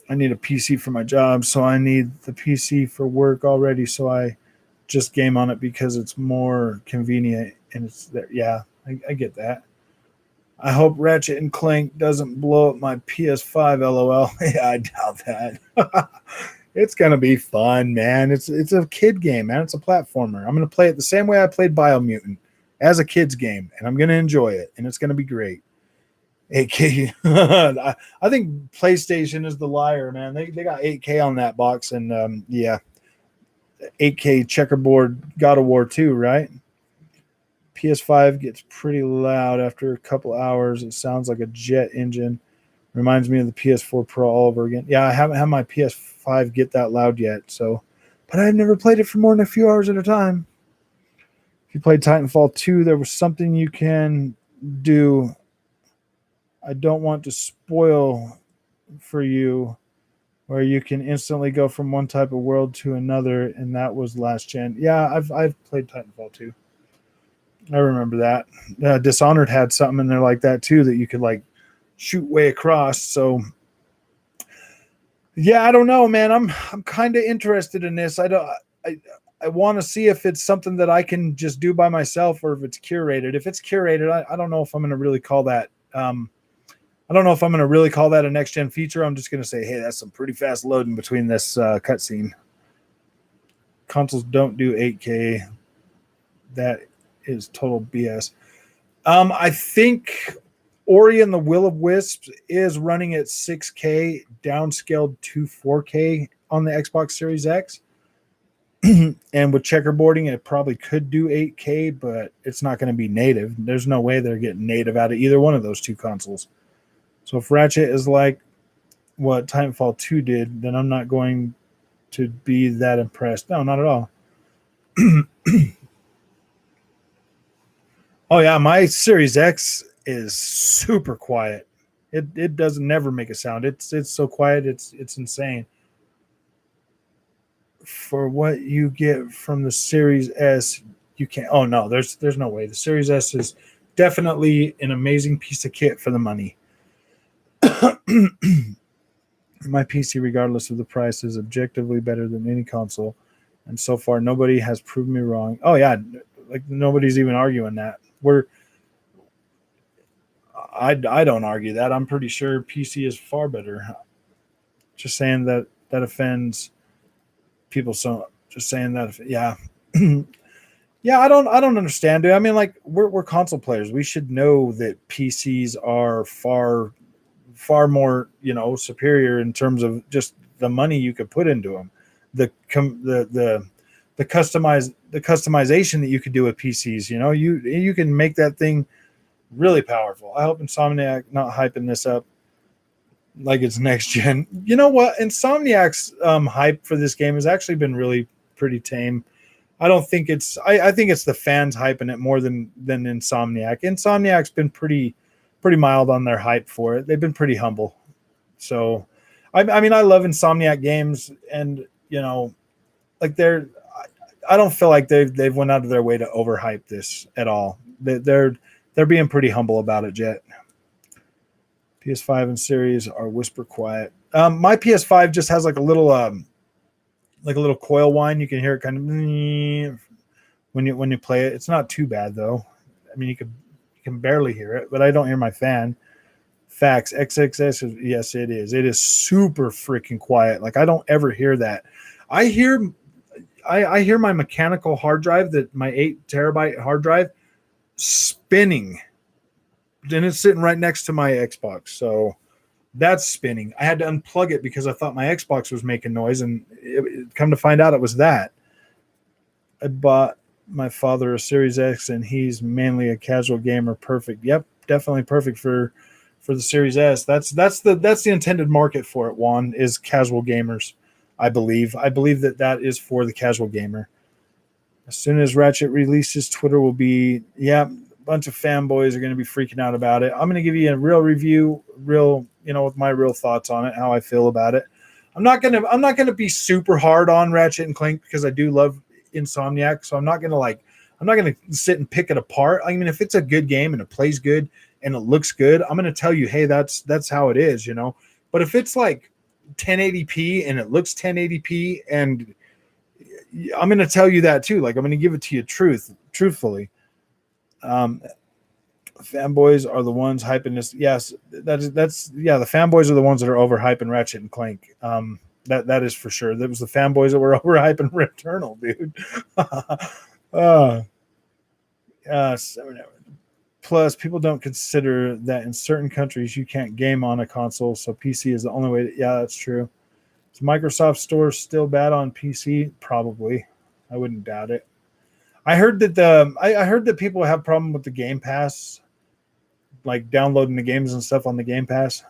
I need a PC for my job, so I need the PC for work already. So I just game on it because it's more convenient and it's there. Yeah, I get that. I hope Ratchet and Clank doesn't blow up my PS5. LOL. Yeah, I doubt that. It's gonna be fun, man. It's a kid game, man. It's a platformer. I'm gonna play it the same way I played Biomutant, as a kid's game, and I'm gonna enjoy it, and it's gonna be great. 8K. I think PlayStation is the liar, man. They got 8K on that box, and yeah, 8K checkerboard God of War 2, right? PS5 gets pretty loud after a couple hours. It sounds like a jet engine. Reminds me of the PS4 Pro all over again. Yeah, I haven't had my PS5 get that loud yet, but I've never played it for more than a few hours at a time. If you played Titanfall 2, there was something you can do. I don't want to spoil for you, where you can instantly go from one type of world to another, and that was last gen. Yeah, I've played Titanfall 2. I remember that. Dishonored had something in there like that too, that you could like shoot way across. So yeah, I don't know, man. I'm kind of interested in this. I want to see if it's something that I can just do by myself or if it's curated. If it's curated, I don't know if I'm going to really call that. I don't know if I'm going to really call that a next gen feature. I'm just going to say, hey, that's some pretty fast loading between this cutscene. Consoles don't do 8K. That is total BS. I think Ori and the Will of Wisps is running at 6K, downscaled to 4K on the Xbox Series X. And with checkerboarding, it probably could do 8K, but it's not going to be native. There's no way they're getting native out of either one of those two consoles. So if Ratchet is like what Titanfall 2 did, then I'm not going to be that impressed. No, not at all. Oh yeah, my Series X is super quiet. It doesn't never make a sound. It's so quiet. It's insane. For what you get from the Series S, you can't. Oh no, there's no way. The Series S is definitely an amazing piece of kit for the money. My PC, regardless of the price, is objectively better than any console, and so far nobody has proved me wrong. Oh yeah, like nobody's even arguing that. I don't argue that. I'm pretty sure PC is far better. Just saying that offends people. So just saying that, yeah. Yeah, I don't understand it. I mean, like we're console players. We should know that PCs are far more, superior in terms of just the money you could put into them. The customization that you could do with PCs, you can make that thing really powerful. I hope Insomniac not hyping this up like it's next gen. You know what? Insomniac's hype for this game has actually been really pretty tame. I don't think it's. I think it's the fans hyping it more than Insomniac. Insomniac's been pretty mild on their hype for it. They've been pretty humble. So I mean, I love Insomniac games, and like I don't feel like they've went out of their way to overhype this at all. They're being pretty humble about it, Jet. PS5 and series are whisper quiet. My PS5 just has like a little coil whine. You can hear it kind of when you play it. It's not too bad though. I mean, you can barely hear it, but I don't hear my fan. Facts. XXS is, yes, it is. It is super freaking quiet. Like I don't ever hear that. I hear I hear my mechanical hard drive, that my 8 terabyte hard drive, spinning. Then it's sitting right next to my Xbox. So that's spinning. I had to unplug it because I thought my Xbox was making noise, and come to find out it was that. I bought my father a Series X, and he's mainly a casual gamer. Perfect. Yep, definitely perfect for the Series S. That's the intended market for it. Juan, is casual gamers. I believe that is for the casual gamer. As soon as Ratchet releases, Twitter will be, yeah, a bunch of fanboys are going to be freaking out about it. I'm going to give you a real review, with my real thoughts on it, how I feel about it. I'm not going to be super hard on Ratchet and Clank because I do love Insomniac, so I'm not going to sit and pick it apart. I mean, if it's a good game and it plays good and it looks good, I'm going to tell you, hey, that's how it is, But if it's like 1080p and it looks 1080p, and I'm going to tell you that too. Like, I'm going to give it to you truthfully. Fanboys are the ones hyping this. Yes, that's the fanboys are the ones that are overhyping Ratchet and Clank. That is for sure. That was the fanboys that were overhyping Returnal, dude. Plus, people don't consider that in certain countries you can't game on a console, so PC is the only way. Yeah, that's true. Is Microsoft Store still bad on PC? Probably. I wouldn't doubt it. I heard that I heard that people have problem with the Game Pass, like downloading the games and stuff on the Game Pass.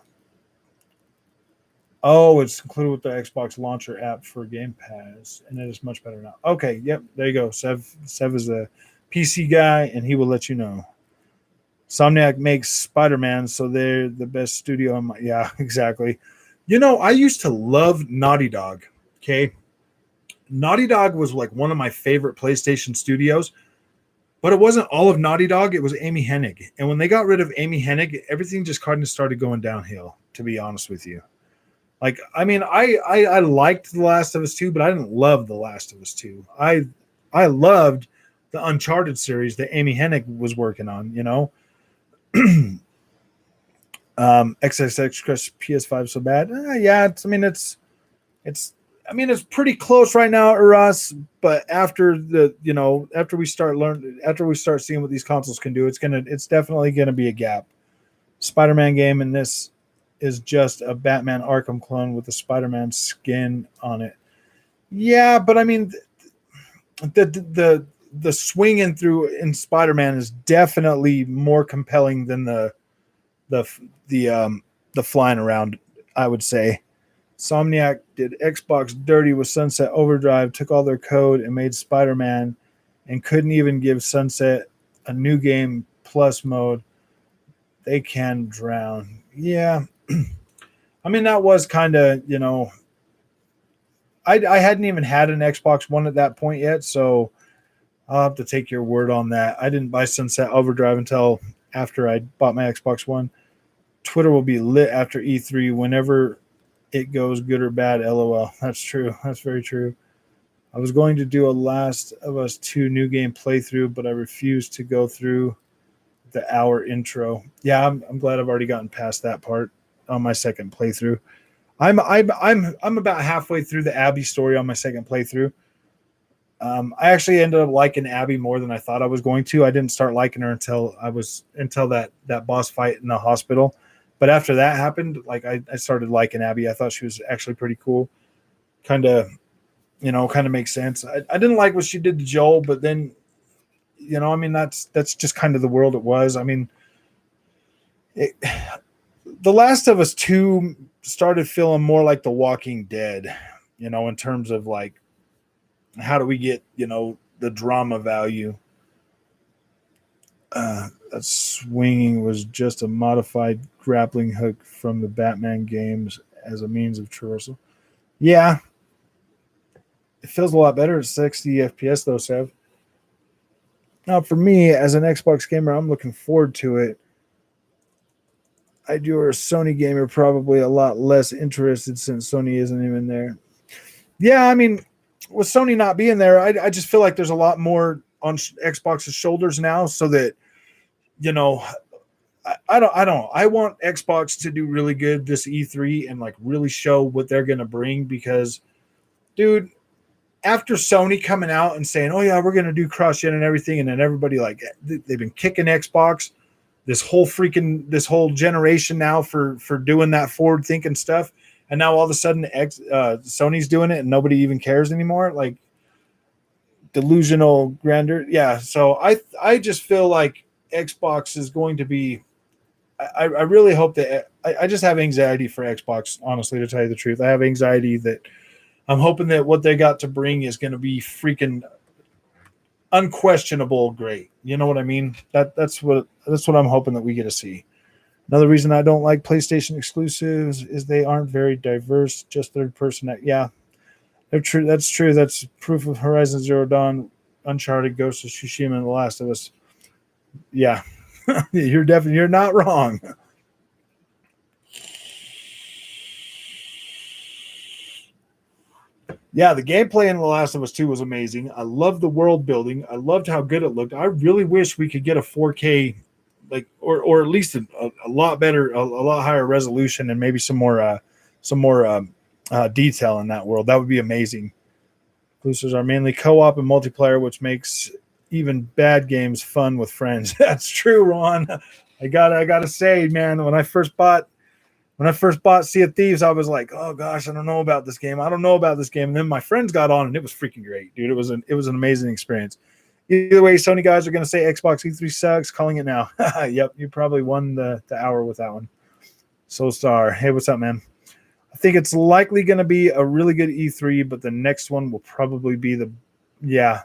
Oh, it's included with the Xbox Launcher app for Game Pass, and it is much better now. Okay, yep, there you go. Sev is a PC guy, and he will let you know. Somniac makes Spider-Man, so they're the best studio. Yeah, exactly. I used to love Naughty Dog. Okay, Naughty Dog was like one of my favorite PlayStation studios, but it wasn't all of Naughty Dog. It was Amy Hennig, and when they got rid of Amy Hennig, everything just kind of started going downhill. To be honest with you. Like, I mean, I liked The Last of Us 2, but I didn't love The Last of Us 2. I loved the Uncharted series that Amy Hennig was working on, XXX Crush PS5 so bad. Yeah, it's pretty close right now, Uras, but after after we start seeing what these consoles can do, it's definitely gonna be a gap. Spider-Man game, and this is just a Batman Arkham clone with a Spider-Man skin on it. Yeah, but I mean, the swinging through in Spider-Man is definitely more compelling than the flying around, I would say. Somniac did Xbox dirty with Sunset Overdrive, took all their code and made Spider-Man, and couldn't even give Sunset a new game plus mode. They can drown. Yeah. I mean, that was kind of, I hadn't even had an Xbox One at that point yet, so I'll have to take your word on that. I didn't buy Sunset Overdrive until after I bought my Xbox One. Twitter will be lit after E3 whenever it goes good or bad, LOL. That's true. That's very true. I was going to do a Last of Us 2 new game playthrough, but I refused to go through the hour intro. Yeah, I'm glad I've already gotten past that part on my second playthrough. I'm about halfway through the Abby story on my second playthrough. I actually ended up liking Abby more than I thought I was going to. I didn't start liking her until that boss fight in the hospital. But after that happened, like I started liking Abby. I thought she was actually pretty cool. Kind of makes sense. I didn't like what she did to Joel, but then, I mean, that's just kind of the world it was. I mean, The Last of Us 2 started feeling more like The Walking Dead, in terms of like, how do we get, the drama value? That swinging was just a modified grappling hook from the Batman games as a means of traversal. Yeah, it feels a lot better at 60 FPS though, Sev. Now, for me as an Xbox gamer, I'm looking forward to it. I do a Sony gamer probably a lot less interested since Sony isn't even there. Yeah, I mean, with Sony not being there, I just feel like there's a lot more on Xbox's shoulders now, so that you know, I don't. I want Xbox to do really good this E3 and like really show what they're gonna bring because, dude, after Sony coming out and saying, "Oh yeah, we're gonna do cross-gen and everything," and then everybody like they've been kicking Xbox this whole generation now for doing that forward thinking stuff, and now all of a sudden Sony's doing it and nobody even cares anymore. Like delusional grandeur. Yeah, so I just feel like Xbox is going to be. I really hope that I just have anxiety for Xbox. Honestly, to tell you the truth, I have anxiety that I'm hoping that what they got to bring is going to be freaking unquestionable great. You know what I mean? That's what I'm hoping that we get to see. Another reason I don't like PlayStation exclusives is they aren't very diverse. Just third person. Yeah, they're true. That's true. That's proof of Horizon Zero Dawn, Uncharted, Ghost of Tsushima, and The Last of Us. Yeah, you're not wrong. Yeah, the gameplay in The Last of Us 2 was amazing. I loved the world building. I loved how good it looked. I really wish we could get a 4K, like, or at least a lot better, a lot higher resolution, and maybe some more detail in that world. That would be amazing. Exclusives are mainly co-op and multiplayer, which makes even bad games fun with friends. That's true, Ron. I gotta say, man, when I first bought Sea of Thieves, I was like, oh gosh, I don't know about this game. I don't know about this game. And then my friends got on and it was freaking great, dude. It was an amazing experience. Either way, Sony guys are going to say Xbox E3 sucks, calling it now. Yep, you probably won the hour with that one. So Star, hey, what's up, man? I think it's likely going to be a really good E3, but the next one will probably be yeah.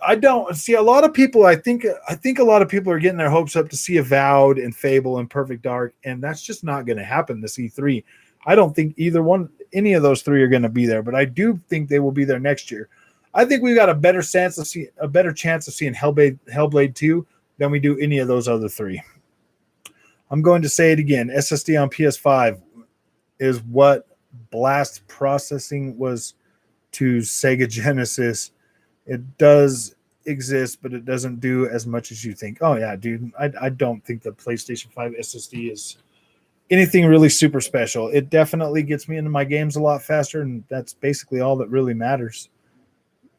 I don't see a lot of people. I think a lot of people are getting their hopes up to see Avowed and Fable and Perfect Dark, and that's just not going to happen this E3. I don't think any of those three are going to be there, but I do think they will be there next year. I think we've got a better chance of seeing Hellblade 2 than we do any of those other three. I'm going to say it again. SSD on PS5 is what blast processing was to Sega Genesis. It does exist, but it doesn't do as much as you think. Oh yeah, dude. I don't think the PlayStation 5 SSD is anything really super special. It definitely gets me into my games a lot faster, and that's basically all that really matters.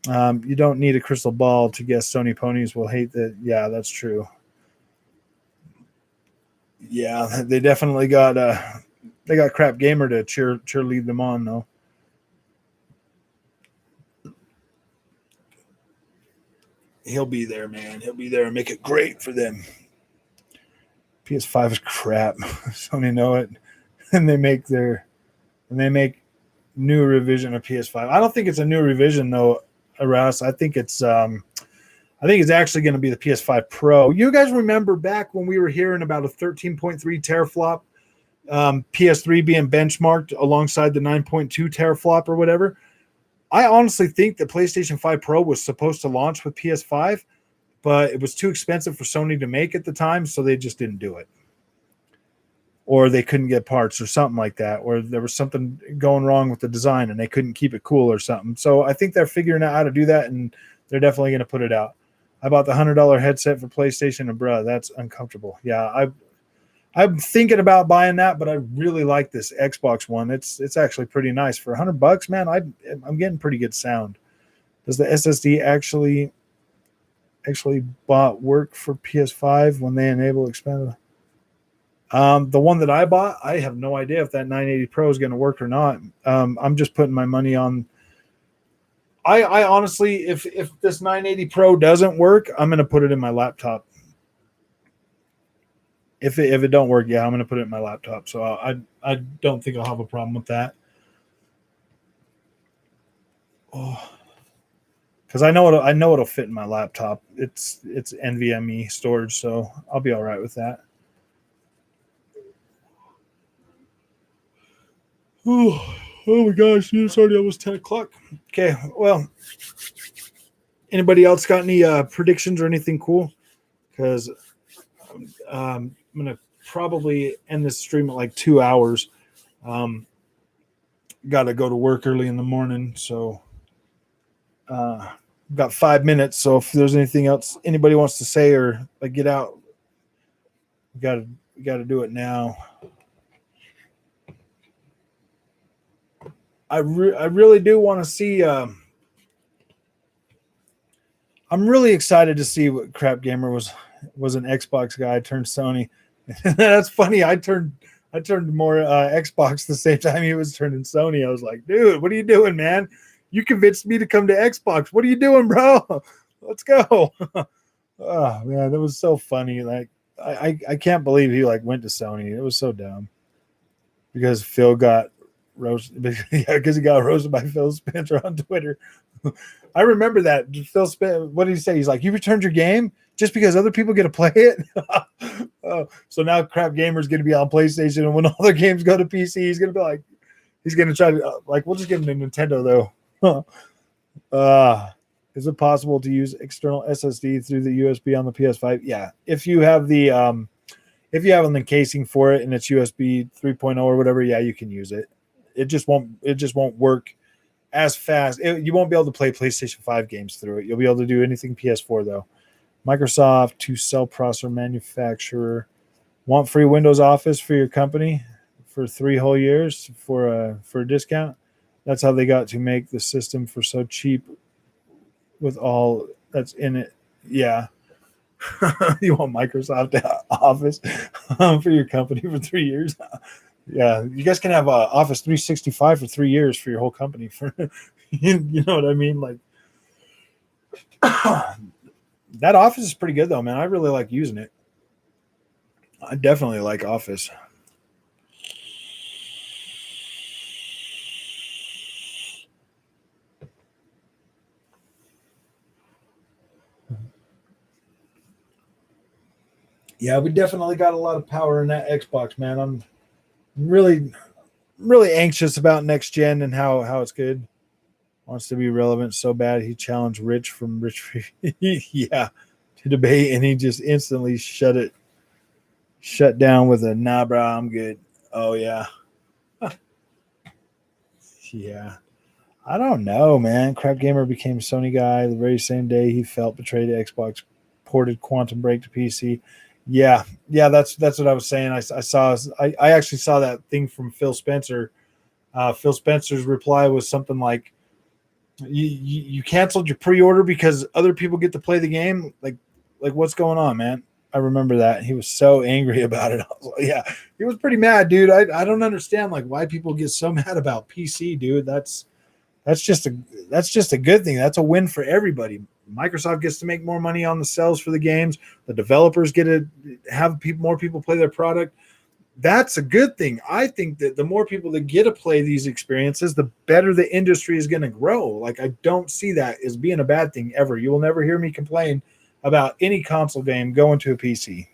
You don't need a crystal ball to guess Sony ponies will hate that. Yeah, that's true. Yeah, they definitely got Crap Gamer to cheerlead them on though. He'll be there, man. He'll be there and make it great for them. PS5 is crap. Sony know it, and they make new revision of PS5. I don't think it's a new revision though, Aras. I think it's actually going to be the PS5 Pro. You guys remember back when we were hearing about a 13.3 teraflop PS3 being benchmarked alongside the 9.2 teraflop or whatever? I honestly think the PlayStation 5 Pro was supposed to launch with PS5, but it was too expensive for Sony to make at the time, so they just didn't do it. Or they couldn't get parts or something like that, or there was something going wrong with the design and they couldn't keep it cool or something. So I think they're figuring out how to do that, and they're definitely going to put it out. I bought the $100 headset for PlayStation, and bruh, that's uncomfortable. Yeah, I'm thinking about buying that, but I really like this Xbox One. It's actually pretty nice for $100, man. I'm getting pretty good sound. Does the SSD actually bought work for PS5 when they enable expanded? The one that I bought, I have no idea if that 980 Pro is going to work or not. I'm just putting my money on. I honestly, if this 980 Pro doesn't work, I'm going to put it in my laptop. If it don't work, yeah, I'm going to put it in my laptop. So I don't think I'll have a problem with that. Oh, because I know it'll fit in my laptop. It's NVMe storage, so I'll be all right with that. Oh my gosh, it's already almost 10 o'clock. Okay, well, anybody else got any predictions or anything cool? Because I'm going to probably end this stream at like 2 hours. Um, got to go to work early in the morning, so got 5 minutes. So if there's anything else anybody wants to say or like get out, we got to do it now. I really do want to see. I'm really excited to see what Crap Gamer was an Xbox guy turned Sony. That's funny. I turned more Xbox the same time he was turning Sony. I was like, dude, what are you doing, man? You convinced me to come to Xbox. What are you doing, bro? Let's go. Oh man, that was so funny. Like I can't believe he like went to Sony. It was so dumb because Phil got roasted. Yeah, because he got roasted by Phil Spencer on Twitter. I remember that. Phil Spencer, what did he say? He's like, you returned your game just because other people get to play it. So now Crap Gamer's going to be on PlayStation, and when all their games go to PC, he's going to be like, he's going to try to like, we'll just give him a Nintendo though. Is it possible to use external SSD through the USB on the PS5? Yeah, if you have the casing for it and it's USB 3.0 or whatever, yeah, you can use it. It just won't work as fast. You won't be able to play PlayStation 5 games through it. You'll be able to do anything PS4 though. Microsoft to cell processor manufacturer. Want free Windows Office for your company for 3 whole years for a discount? That's how they got to make the system for so cheap with all that's in it. Yeah. You want Microsoft Office for your company for 3 years? Yeah, you guys can have Office 365 for 3 years for your whole company. For you know what I mean? Like that Office is pretty good though, man. I really like using it. I definitely like Office. Yeah, we definitely got a lot of power in that Xbox, man. I'm really anxious about next gen and how it's good. Wants to be relevant so bad. He challenged Rich from Rich yeah, to debate, and he just instantly shut down with a nah, bro, I'm good. Oh yeah. Yeah. I don't know, man. Crap Gamer became Sony guy the very same day he felt betrayed to Xbox, ported Quantum Break to PC. Yeah, that's what I was saying. I actually saw that thing from Phil Spencer. Phil Spencer's reply was something like, "You canceled your pre-order because other people get to play the game. Like what's going on, man?" I remember that he was so angry about it. I was like, yeah, he was pretty mad, dude. I don't understand like why people get so mad about PC, dude. That's just a good thing. That's a win for everybody. Microsoft gets to make more money on the sales for the games. The developers get to have more people play their product. That's a good thing. I think that the more people that get to play these experiences, the better the industry is going to grow. Like I don't see that as being a bad thing ever. You will never hear me complain about any console game going to a PC.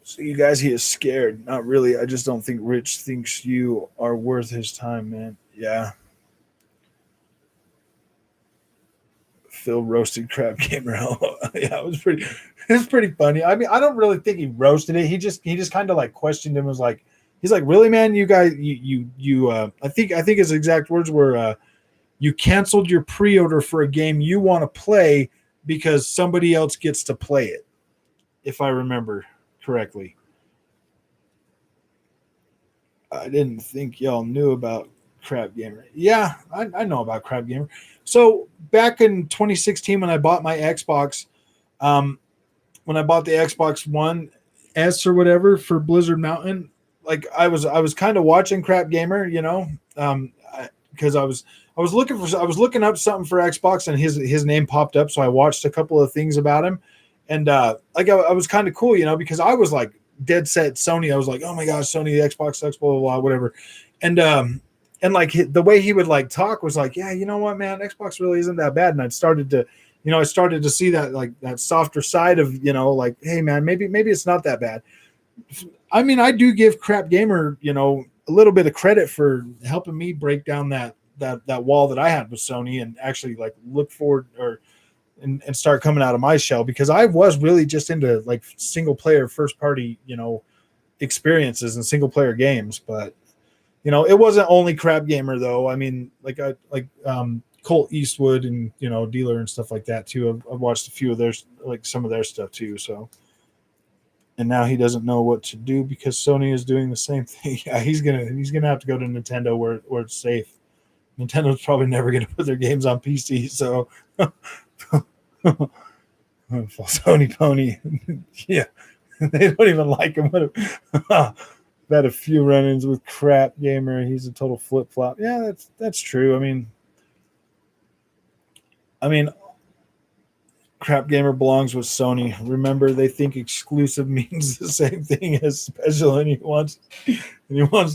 So you guys, he is scared. Not really. I just don't think Rich thinks you are worth his time, man. Yeah. Phil roasted Crap Gamer. Yeah, it was pretty funny. I mean, I don't really think he roasted it. He just kind of like questioned him. Was like, he's like, really, man, you guys, you I think his exact words were, you canceled your pre-order for a game you want to play because somebody else gets to play it, if I remember correctly. I didn't think y'all knew about Crap Gamer. Yeah, I know about Crap Gamer. So back in 2016, when I bought my Xbox, when I bought the Xbox One S or whatever for Blizzard Mountain, like I was kind of watching Crap Gamer, you know, because I was looking up something for Xbox and his name popped up, so I watched a couple of things about him, and like I was kind of cool, you know, because I was like dead set Sony. I was like, oh my gosh, Sony, the Xbox sucks, blah blah blah, whatever, and like the way he would like talk was like, yeah, you know what, man, Xbox really isn't that bad, and I started to see that like that softer side of, you know, like, hey man, maybe it's not that bad. I mean, I do give Crap Gamer, you know, a little bit of credit for helping me break down that wall that I had with Sony and actually like look forward or and start coming out of my shell, because I was really just into like single player first party, experiences and single player games. But it wasn't only Crap Gamer though. I mean, Colt Eastwood and Dealer and stuff like that too. I've watched a few of their, like some of their stuff too. So, and now he doesn't know what to do because Sony is doing the same thing. Yeah, he's gonna have to go to Nintendo where it's safe. Nintendo's probably never gonna put their games on PC. So, Sony Pony, yeah, they don't even like him. I've had a few run-ins with Crap Gamer. He's a total flip-flop. Yeah, that's true. I mean, Crap Gamer belongs with Sony. Remember, they think exclusive means the same thing as special, and he wants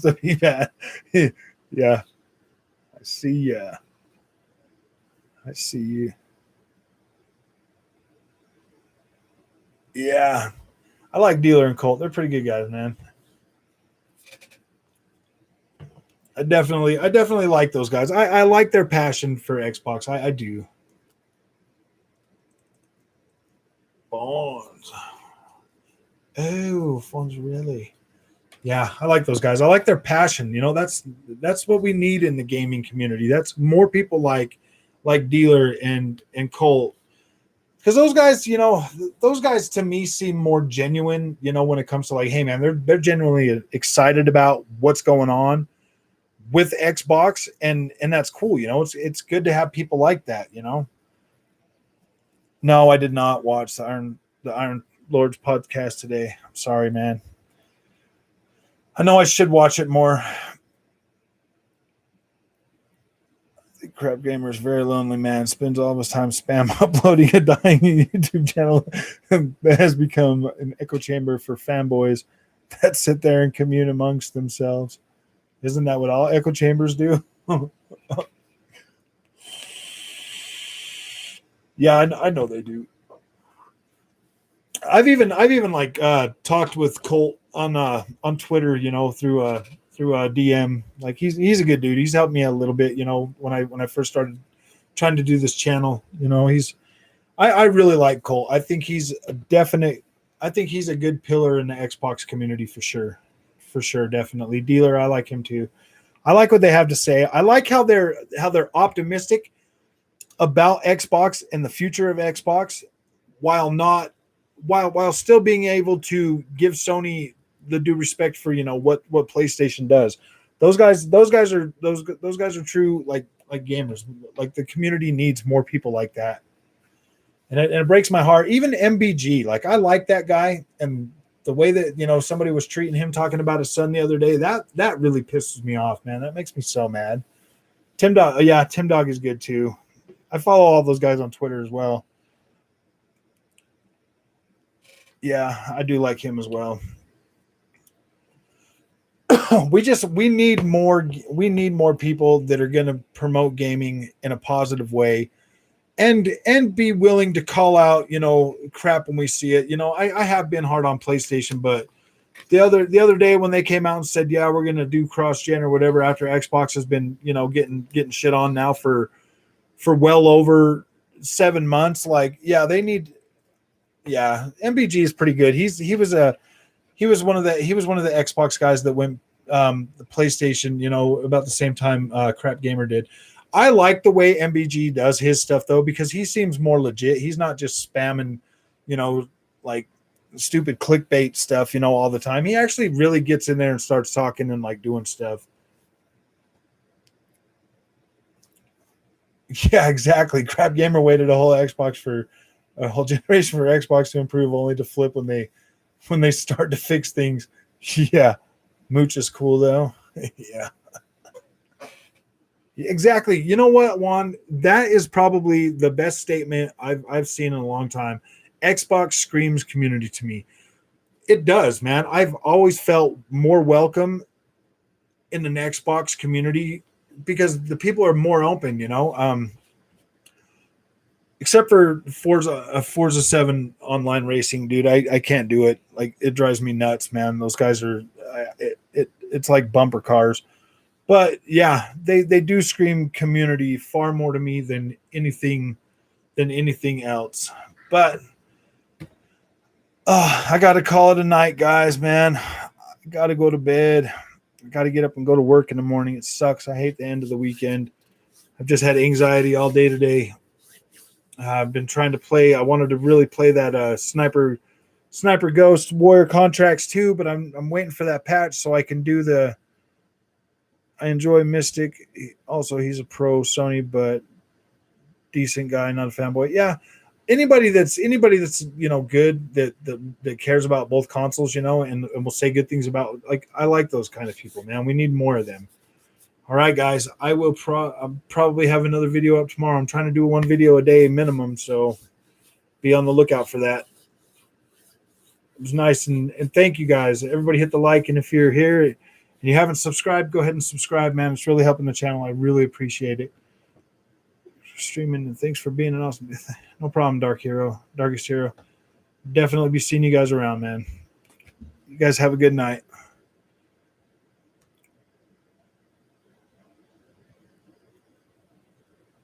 to be bad. Yeah, I see ya. I see you. Yeah, I like Dealer and Colt. They're pretty good guys, man. I definitely like those guys. I like their passion for Xbox. I do. Bonds. Oh, Fonz really. Yeah, I like those guys. I like their passion. That's what we need in the gaming community. That's more people like Dealer and Colt. Because those guys to me seem more genuine, when it comes to like, hey man, they're genuinely excited about what's going on with Xbox, and that's cool. It's good to have people like that. No, I did not watch the Iron Lords podcast today. I'm sorry, man. I know I should watch it more. The Crap Gamer is very lonely, man. Spends all of his time spam uploading a dying YouTube channel that has become an echo chamber for fanboys that sit there and commune amongst themselves. Isn't that what all echo chambers do? Yeah, I know they do. I've even like talked with Colt on Twitter, through a DM. Like he's a good dude. He's helped me a little bit, when I first started trying to do this channel. I really like Colt. I think he's a good pillar in the Xbox community for sure. For sure, definitely. Dealer, I like him too. I like what they have to say. I like how they're optimistic about Xbox and the future of Xbox, while still being able to give Sony the due respect for what PlayStation does. Those guys are true like gamers. Like the community needs more people like that, and it breaks my heart. Even MBG, like I like that guy, and the way that somebody was treating him, talking about his son the other day, that really pisses me off, man. That makes me so mad. Tim Dog is good too. I follow all those guys on Twitter as well. Yeah, I do like him as well. we need more people that are going to promote gaming in a positive way, and be willing to call out crap when we see it. I have been hard on PlayStation, but the other day when they came out and said, yeah, we're going to do cross gen or whatever, after Xbox has been getting shit on now for well over 7 months, like, yeah, they need. Yeah, MBG is pretty good. He was one of the Xbox guys that went the PlayStation, about the same time Crap Gamer did. I like the way MBG does his stuff though, because he seems more legit. He's not just spamming, like stupid clickbait stuff, all the time. He actually really gets in there and starts talking and like doing stuff. Yeah, exactly. Crap Gamer waited a whole generation for Xbox to improve, only to flip when they start to fix things. Yeah, Mooch is cool though. Yeah, exactly. You know what, Juan? That is probably the best statement I've seen in a long time. Xbox screams community to me. It does, man. I've always felt more welcome in an Xbox community because the people are more open. Except for Forza 7 online racing, dude. I can't do it. Like, it drives me nuts, man. Those guys are it it's like bumper cars. But yeah, they do scream community far more to me than anything else. But I got to call it a night, guys, man. I got to go to bed. I got to get up and go to work in the morning. It sucks. I hate the end of the weekend. I've just had anxiety all day today. I've been trying to play. I wanted to really play that Sniper Ghost Warrior Contracts 2, but I'm waiting for that patch so I can do the. I enjoy Mystic. Also, he's a pro Sony, but decent guy, not a fanboy. Yeah, anybody that's good that cares about both consoles, and will say good things about, like, I like those kind of people, man. We need more of them. All right, guys, I will probably have another video up tomorrow. I'm trying to do one video a day minimum, so be on the lookout for that. It was nice, and thank you guys. Everybody hit the like, and if you're here and you haven't subscribed, go ahead and subscribe, man. It's really helping the channel. I really appreciate it. Streaming, and thanks for being an awesome. No problem, Darkest Hero. Definitely be seeing you guys around, man. You guys have a good night.